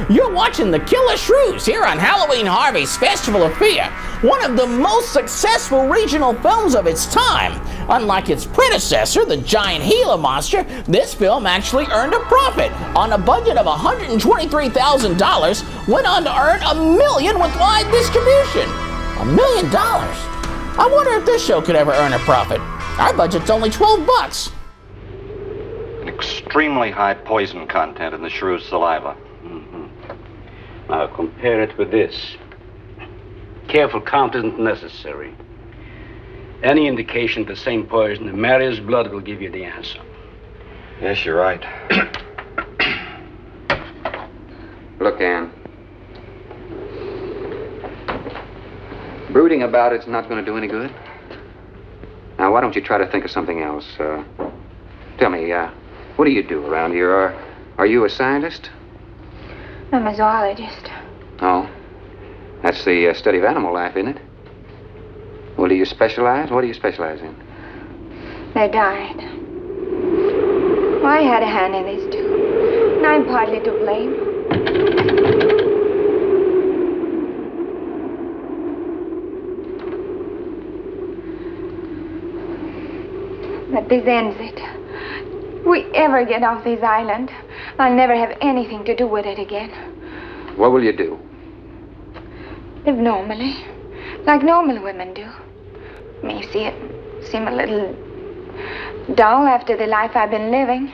S9: You're watching the Killer Shrews here on Halloween Harvey's Festival of Fear, one of the most successful regional films of its time. Unlike its predecessor, the giant Gila monster, this film actually earned a profit. On a budget of $123,000, went on to earn $1 million with wide distribution. $1 million? I wonder if this show could ever earn a profit. Our budget's only $12.
S8: Extremely high poison content in the shrew's saliva.
S5: Now compare it with this. Careful count isn't necessary. Any indication of the same poison in Mary's blood will give you the answer.
S8: Yes, you're right.
S4: Look, Ann. Brooding about it's not going to do any good. Now, why don't you try to think of something else? Tell me, what do you do around here? Are you a scientist?
S6: I'm a zoologist.
S4: Oh, that's the study of animal life, isn't it? Well, do you specialize? What do you specialize in?
S6: They died. Well, I had a hand in this, too. And I'm partly to blame. But this ends it. If we ever get off this island, I'll never have anything to do with it again.
S4: What will you do?
S6: Live normally, like normal women do. May see it seem a little dull after the life I've been living.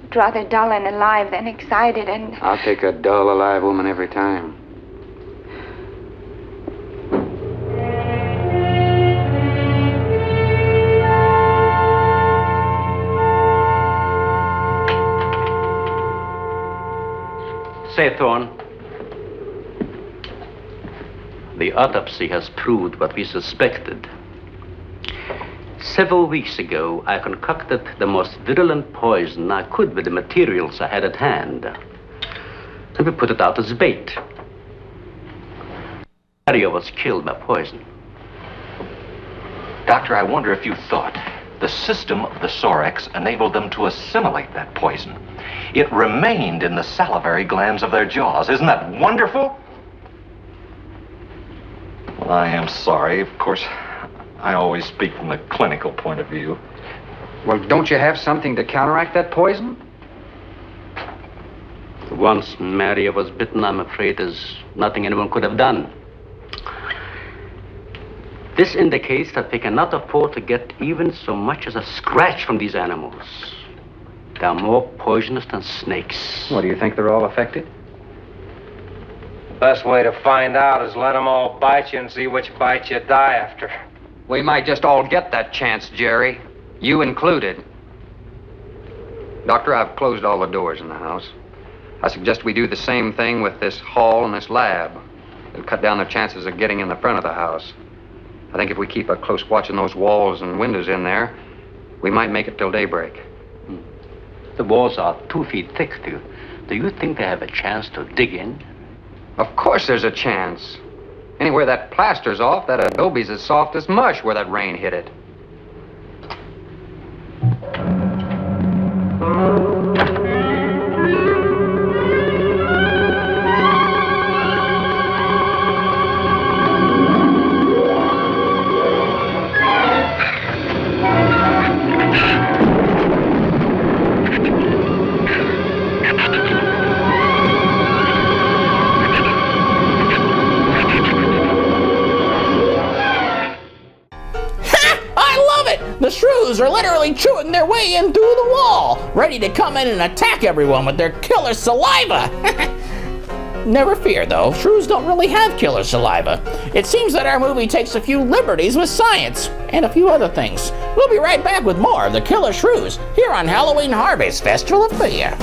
S6: But rather dull and alive than excited and...
S4: I'll take a dull, alive woman every time.
S5: Say, Thorne, the autopsy has proved what we suspected. Several weeks ago, I concocted the most virulent poison I could with the materials I had at hand. And we put it out as bait. Mario was killed by poison.
S7: Doctor, I wonder if you thought the system of the Sorex enabled them to assimilate that poison. It remained in the salivary glands of their jaws. Isn't that wonderful?
S8: Well, I am sorry. Of course, I always speak from the clinical point of view.
S4: Well, don't you have something to counteract that poison?
S5: Once Maria was bitten, I'm afraid there's nothing anyone could have done. This indicates that they cannot afford to get even so much as a scratch from these animals. They're more poisonous than snakes.
S4: What, do you think they're all affected?
S7: Best way to find out is let them all bite you and see which bite you die after.
S4: We might just all get that chance, Jerry. You included. Doctor, I've closed all the doors in the house. I suggest we do the same thing with this hall and this lab. It'll cut down the chances of getting in the front of the house. I think if we keep a close watch on those walls and windows in there, we might make it till daybreak.
S5: The walls are 2 feet thick. Do you think they have a chance to dig in?
S4: Of course there's a chance. Anywhere that plaster's off, that adobe's as soft as mush where that rain hit it.
S1: The shrews are literally chewing their way in through the wall, ready to come in and attack everyone with their killer saliva. Never fear, though. Shrews don't really have killer saliva. It seems that our movie takes a few liberties with science and a few other things. We'll be right back with more of the Killer Shrews here on Halloween Harvey's Festival of Fear.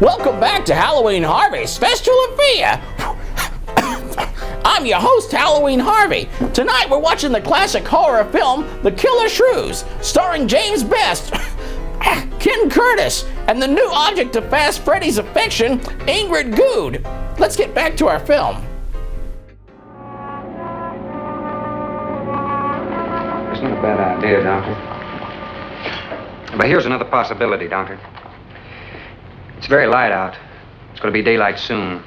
S1: Welcome back to Halloween Harvey's Festival of Fear. I'm your host, Halloween Harvey. Tonight we're watching the classic horror film, The Killer Shrews, starring James Best, Ken Curtis, and the new object of Fast Freddy's affection, Ingrid Good. Let's get back to our film.
S4: It's not a bad idea, Doctor. But here's another possibility, Doctor. It's very light out. It's going to be daylight soon.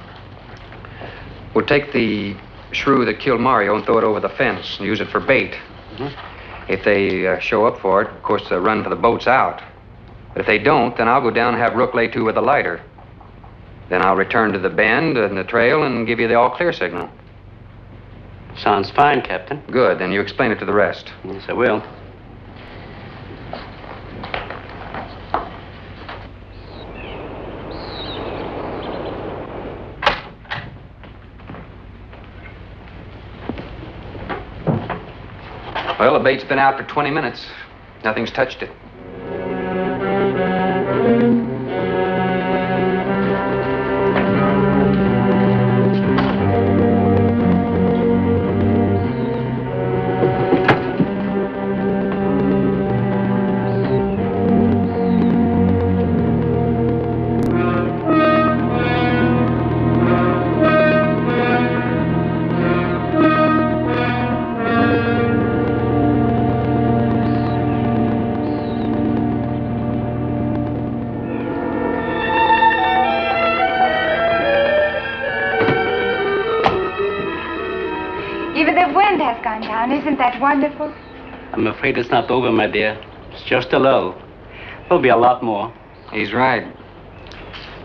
S4: We'll take the shrew that killed Mario and throw it over the fence and use it for bait. If they show up for it, of course, they'll run for the boats out. But if they don't, then I'll go down and have Rook lay to with a lighter. Then I'll return to the bend and the trail and give you the all-clear signal.
S5: Sounds fine, Captain.
S4: Good. Then you explain it to the rest.
S5: Yes, I will.
S4: Well, the bait's been out for 20 minutes. Nothing's touched it.
S6: Even the wind has gone down. Isn't that wonderful?
S5: I'm afraid it's not over, my dear. It's just a lull. There'll be a lot more.
S4: He's right.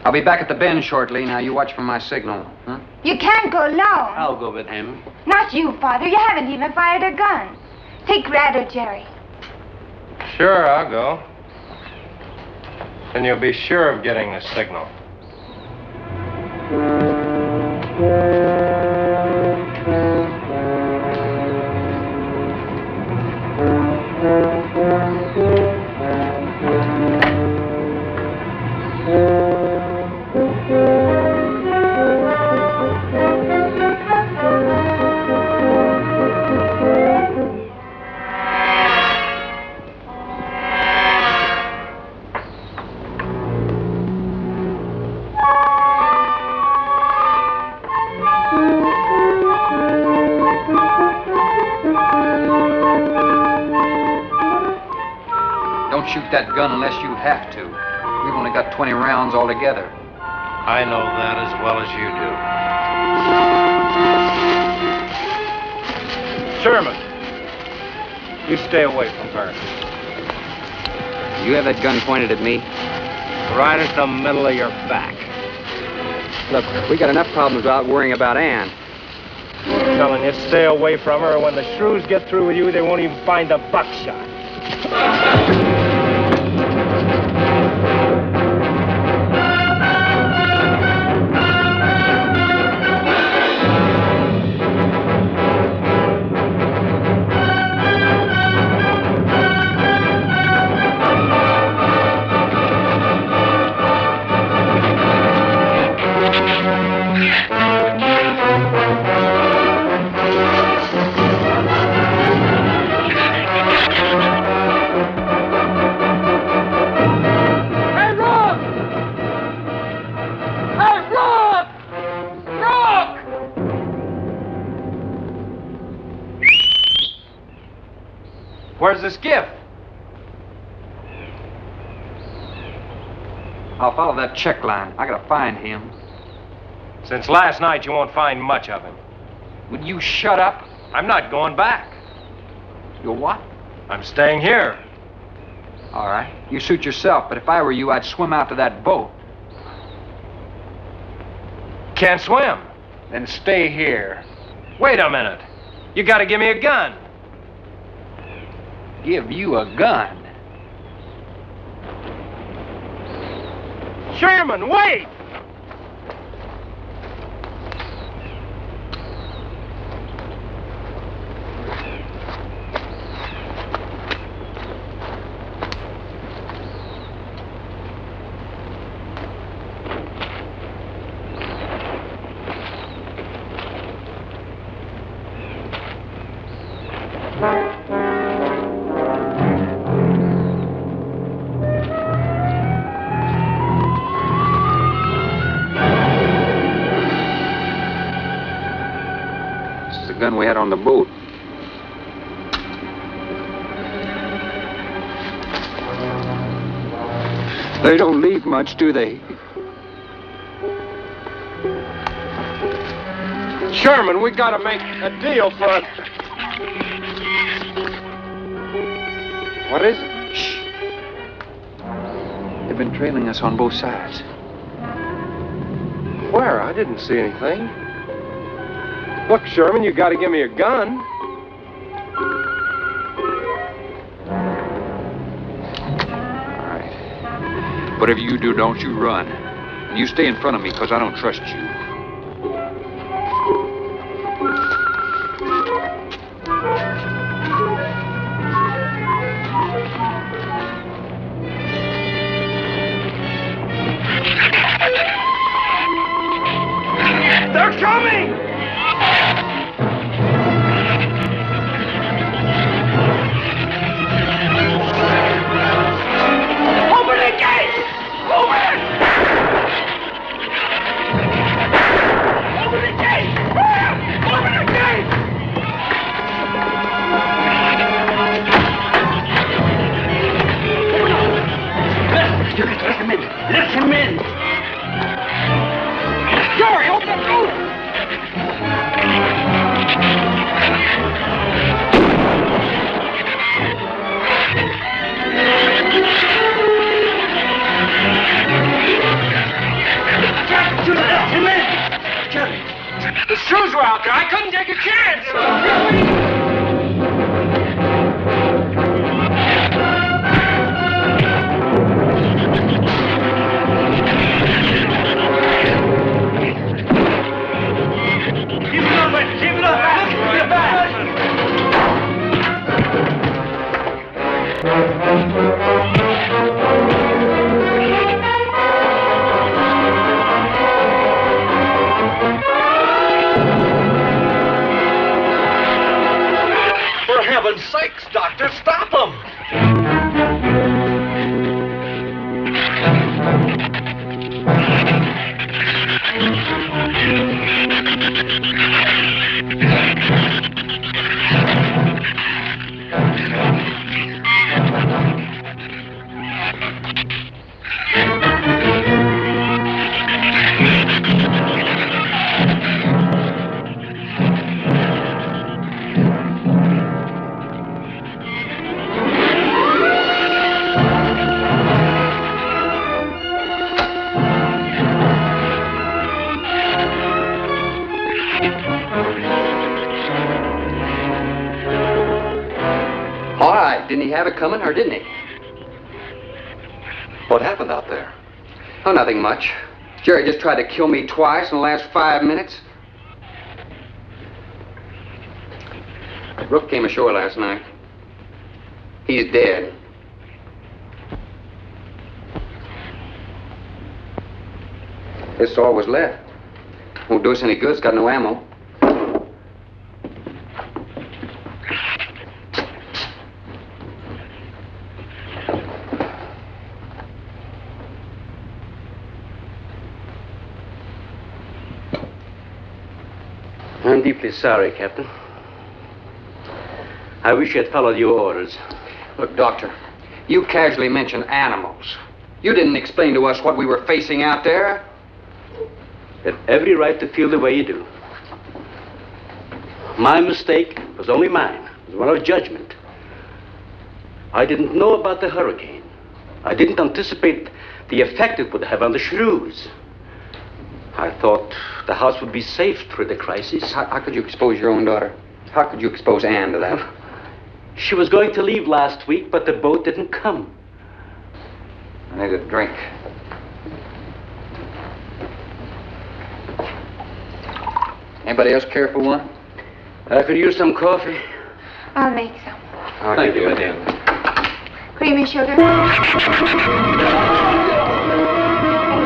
S4: I'll be back at the bend shortly. Now, you watch for my signal. Huh?
S6: You can't go alone.
S5: I'll go with him.
S6: Not you, Father. You haven't even fired a gun. Take Red or Jerry.
S7: Sure, I'll go. Then you'll be sure of getting the signal.
S4: Don't shoot that gun unless you have to. We've only got 20 rounds altogether.
S7: I know that as well as you do. Sherman, you stay away from her.
S4: You have that gun pointed at me?
S7: Right at the middle of your back.
S4: Look, we got enough problems without worrying about Ann.
S7: I'm telling you, stay away from her, or when the shrews get through with you, they won't even find the buckshot.
S4: Where's the skiff? I'll follow that check line. I gotta find him.
S7: Since last night, you won't find much of him.
S4: Would you shut up?
S7: I'm not going back.
S4: You're what?
S7: I'm staying here.
S4: All right. You suit yourself, but if I were you, I'd swim out to that boat.
S7: Can't swim.
S4: Then stay here.
S7: Wait a minute. You gotta give me a gun.
S4: Give you a gun?
S7: Sherman, wait!
S4: gun we had on the boat. They don't leave much, do they?
S7: Sherman, we gotta make a deal for it. What is it?
S4: Shh. They've been trailing us on both sides.
S7: Where? I didn't see anything. Look, Sherman, you gotta give me a gun.
S4: All right. Whatever you do, don't you run. And you stay in front of me, because I don't trust you.
S7: They're coming! Open the gate! Open it! Open the gate! Open the gate!
S5: You can let him in. Let him in. Jerry, open the door.
S7: You let him in! Jerry, the Shrews were out there. I couldn't take a chance. Keep it up, man. Keep it up. Get back. For heaven's sakes, Doctor, stop them!
S4: All right, didn't he have it coming, or didn't he?
S8: What happened out there?
S4: Oh, nothing much. Jerry just tried to kill me twice in the last 5 minutes. Rook came ashore last night. He's dead. This is all was left. Won't do us any good. It's got no ammo.
S5: I'm deeply sorry, Captain. I wish you had followed your orders.
S4: Look, Doctor, you casually mentioned animals. You didn't explain to us what we were facing out there.
S5: You have every right to feel the way you do. My mistake was only mine. It was one of judgment. I didn't know about the hurricane. I didn't anticipate the effect it would have on the Shrews. I thought the house would be safe through the crisis.
S4: How could you expose your own daughter? How could you expose Anne to that?
S5: She was going to leave last week, but the boat didn't come.
S4: I need a drink. Anybody else care for one?
S5: I could use some coffee.
S6: I'll make some.
S5: Thank you, madam.
S6: Creamy sugar?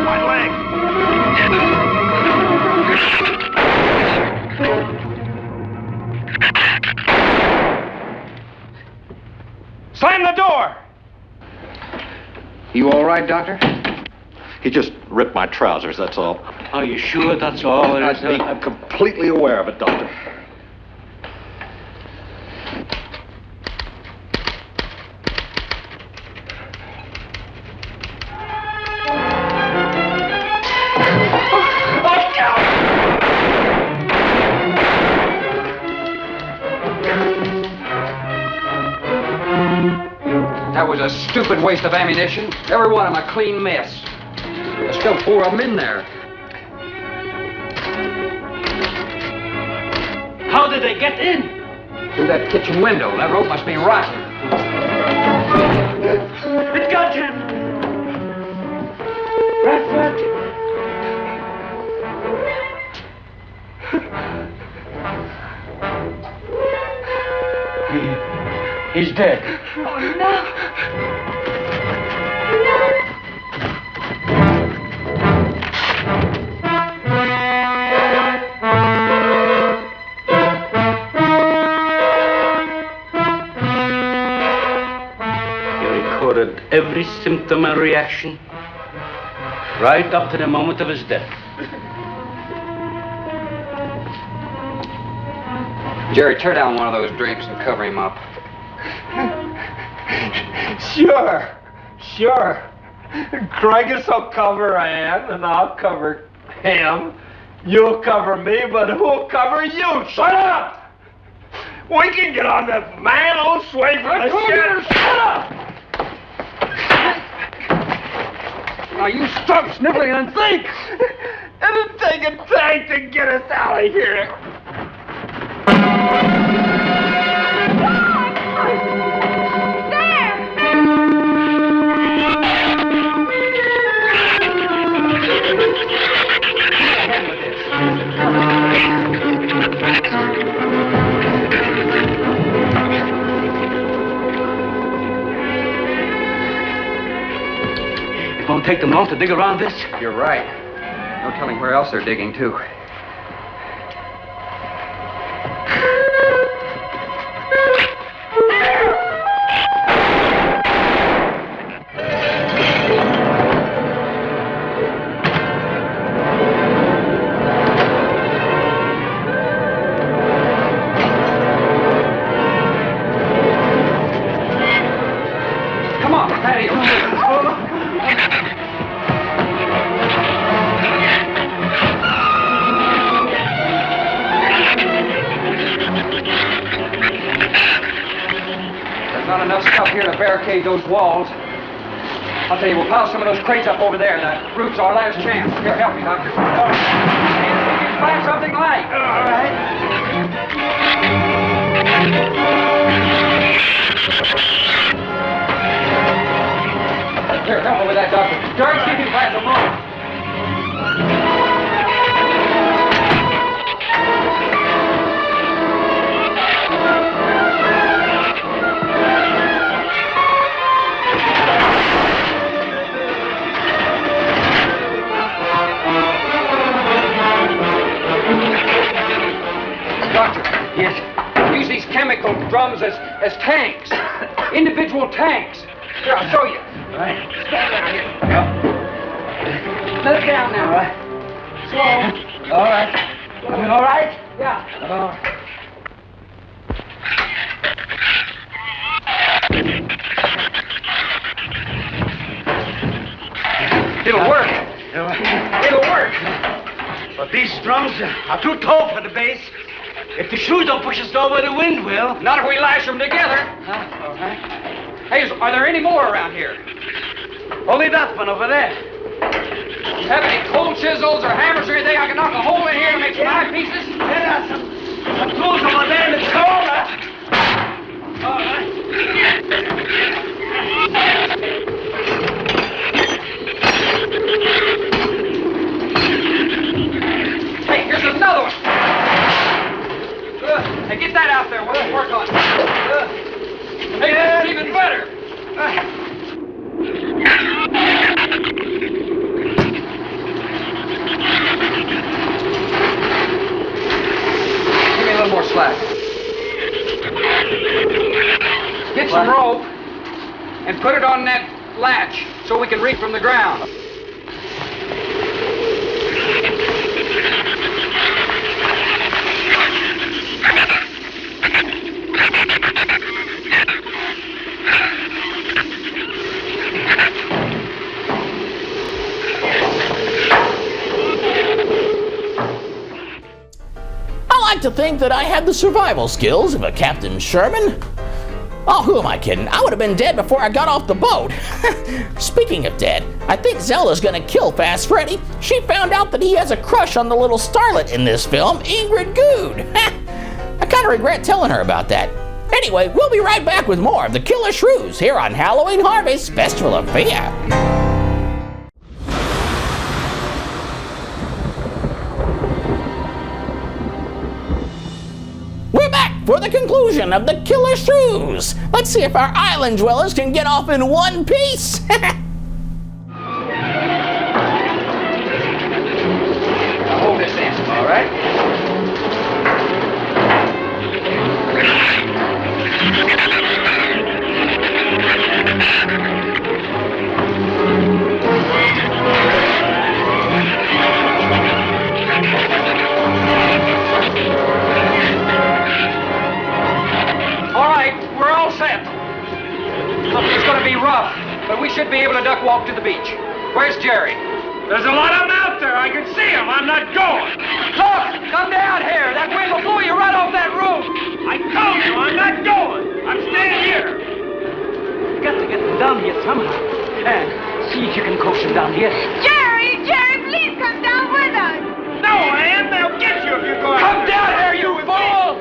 S7: My leg! Slam the door!
S4: You all right, Doctor?
S8: He just ripped my trousers, that's all.
S5: Are you sure that's all there is?
S8: I'm completely aware of it, Doctor.
S4: was a stupid waste of ammunition. Every one of them a clean mess. There's still 4 of them in there.
S5: How did they get in?
S4: Through that kitchen window. That rope must be rotten.
S5: It got him! Bradford! He's dead.
S6: Oh, no.
S5: Every symptom and reaction, right up to the moment of his death.
S4: Jerry, tear down one of those drapes and cover him up.
S7: Sure. Craigus will cover Ann, and I'll cover him. You'll cover me, but who'll cover you? Shut up! We can get on that man old swing for the shit. Shut up!
S4: Now you stop sniveling and think!
S7: It'll take a tank to get us out of here.
S5: It won't take them long to dig around this.
S4: You're right. No telling where else they're digging, too. Come on, patio. Not enough stuff here to barricade those walls. I'll tell you, we'll pile some of those crates up over there. The roof's our last chance. Here, help me, Doctor. Find something light. All right. Here, help me with that, Doctor. George, see if you can find some more. Doctor. Yes? Use these chemical drums as tanks. Individual tanks. Here, I'll show you. All right. Stand down here. Yep. Let it down now, all right? Slow. All right. Coming all right? Yeah. All right. It'll work. It'll work.
S5: But these drums are too tall for the base. If the shoes don't push us over, the wind will.
S4: Not if we lash them together.
S5: All right.
S4: Hey, are there any more around here?
S5: Only that one over there.
S4: Have any cold chisels or hammers or anything I can knock a hole in here to make some eyepieces?
S5: There are some tools over there in the corner. All right.
S4: Hey, here's another one. Hey, get that out there. We'll work on it. Hey, this is even better. Give me a little more slack. Get some rope and put it on that latch so we can reach from the ground.
S1: I like to think that I had the survival skills of a Captain Sherman. Oh, who am I kidding? I would have been dead before I got off the boat. Speaking of dead, I think Zelda's gonna kill Fast Freddy. She found out that he has a crush on the little starlet in this film, Ingrid Good. I kind of regret telling her about that. Anyway, we'll be right back with more of the Killer Shrews here on Halloween Harvey's Festival of Fear. We're back for the conclusion of the Killer Shrews. Let's see if our island dwellers can get off in one piece.
S4: Hold this in, all right? All right, we're all set. It's going to be rough, but we should be able to duck walk to the beach. Where's Jerry?
S7: There's a lot of them out there. I can see them. I'm not going.
S4: Look, come down here. That wind will blow you right off that roof.
S7: I told you I'm not going. I'm staying here.
S5: You got to get them down here somehow. And see if you can coax them down here.
S6: Jerry, please come down with us.
S7: No, Ann, they'll get you if you go out.
S4: Come down here, you fool!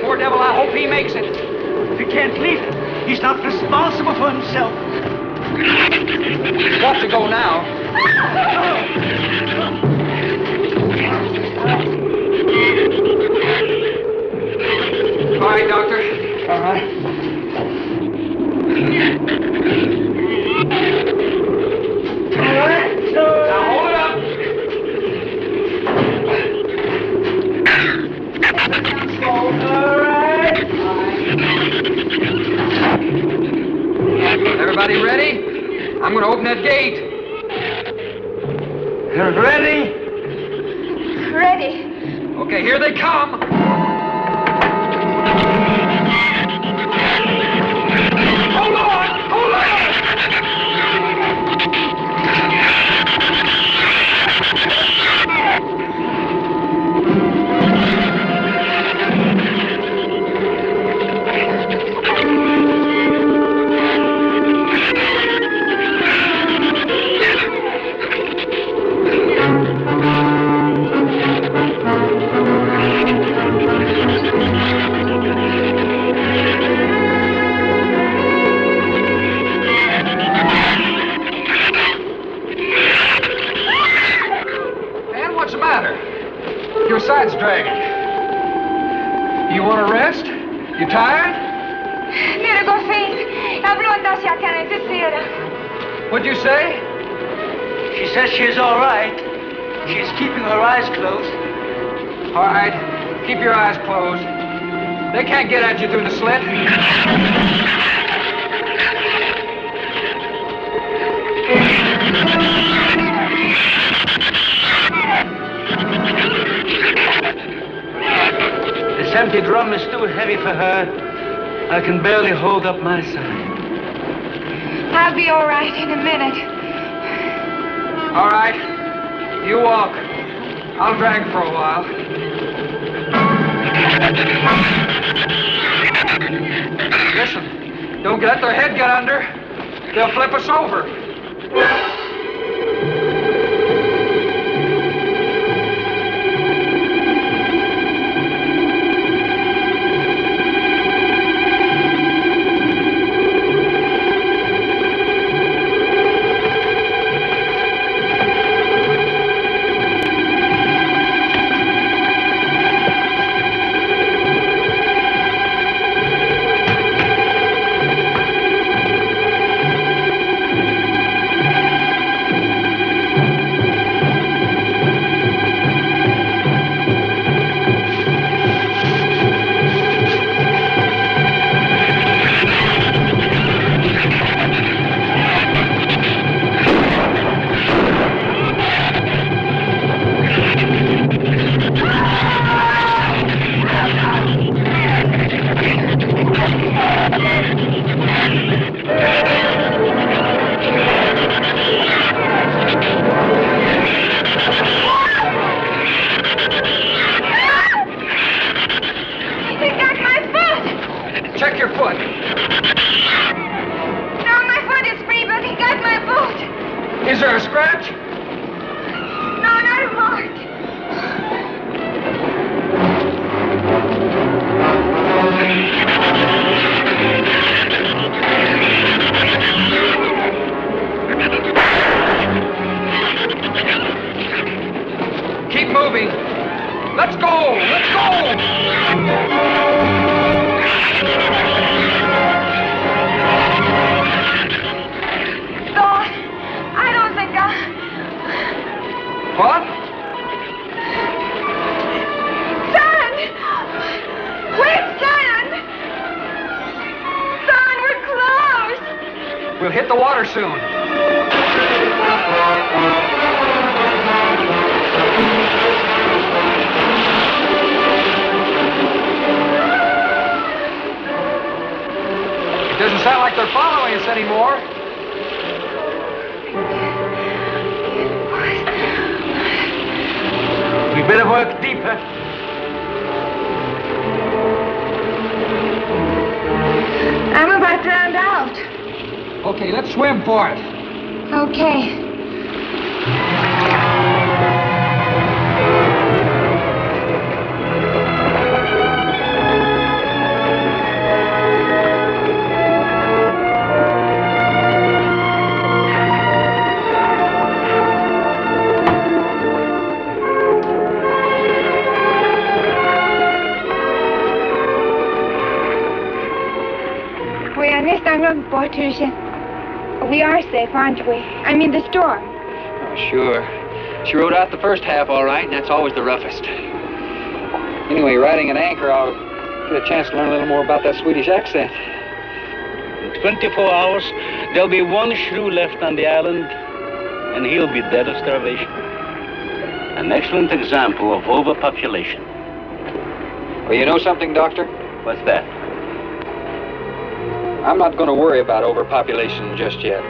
S4: Poor devil, I hope he makes it.
S11: We can't leave him. He's not responsible for himself.
S4: He's got to go now. All right, Doctor.
S11: All right.
S4: Now hold it up. Everybody ready? I'm going to open that gate.
S11: Ready?
S6: Ready.
S4: Okay, here they come. Hold on! Hold on! Man, what's the matter? Your side's dragging. You want to rest? You tired?
S6: Mira, Goffin, habló andase acá en esta sera.
S4: What'd you say?
S11: She says she's all right. She's keeping her eyes closed.
S4: All right, keep your eyes closed. They can't get at you through the slit.
S11: This empty drum is too heavy for her. I can barely hold up my side.
S6: I'll be all right in a minute.
S4: All right, you walk. I'll drag for a while. Listen, don't let their head get under. They'll flip us over. Let's go! Let's go!
S6: I don't think
S4: What?
S6: Son! Quick, son! Son, we're close!
S4: We'll hit the water soon. It doesn't sound like they're following us anymore.
S5: We better work deeper.
S6: I'm about drowned out.
S4: Okay, let's swim for it.
S6: Okay. We are safe, aren't we? I mean, the storm.
S4: Oh, sure. She rode out the first half all right, and that's always the roughest. Anyway, riding an anchor, I'll get a chance to learn a little more about that Swedish accent.
S5: In 24 hours, there'll be one shrew left on the island, and he'll be dead of starvation. An excellent example of overpopulation.
S4: Well, you know something, Doctor?
S5: What's that?
S4: I'm not going to worry about overpopulation just yet.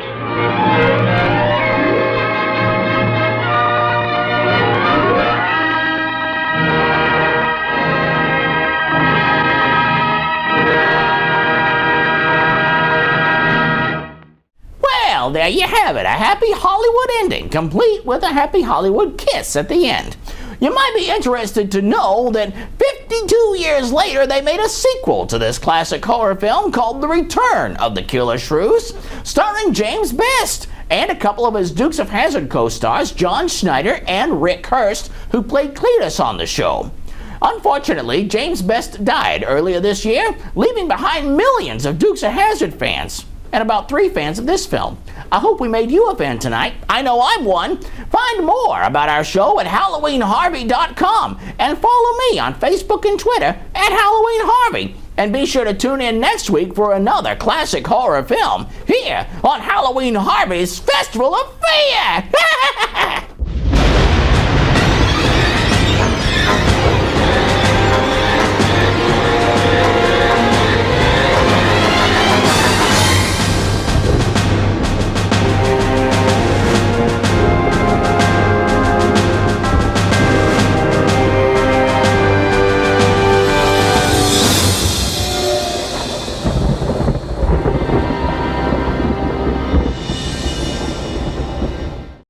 S1: Well, there you have it, a happy Hollywood ending, complete with a happy Hollywood kiss at the end. You might be interested to know that 52 years later, they made a sequel to this classic horror film called The Return of the Killer Shrews, starring James Best and a couple of his Dukes of Hazzard co-stars, John Schneider and Rick Hurst, who played Cletus on the show. Unfortunately, James Best died earlier this year, leaving behind millions of Dukes of Hazzard fans and about 3 fans of this film. I hope we made you a fan tonight. I know I'm one. Find more about our show at HalloweenHarvey.com and follow me on Facebook and Twitter at Halloween Harvey. And be sure to tune in next week for another classic horror film here on Halloween Harvey's Festival of Fear.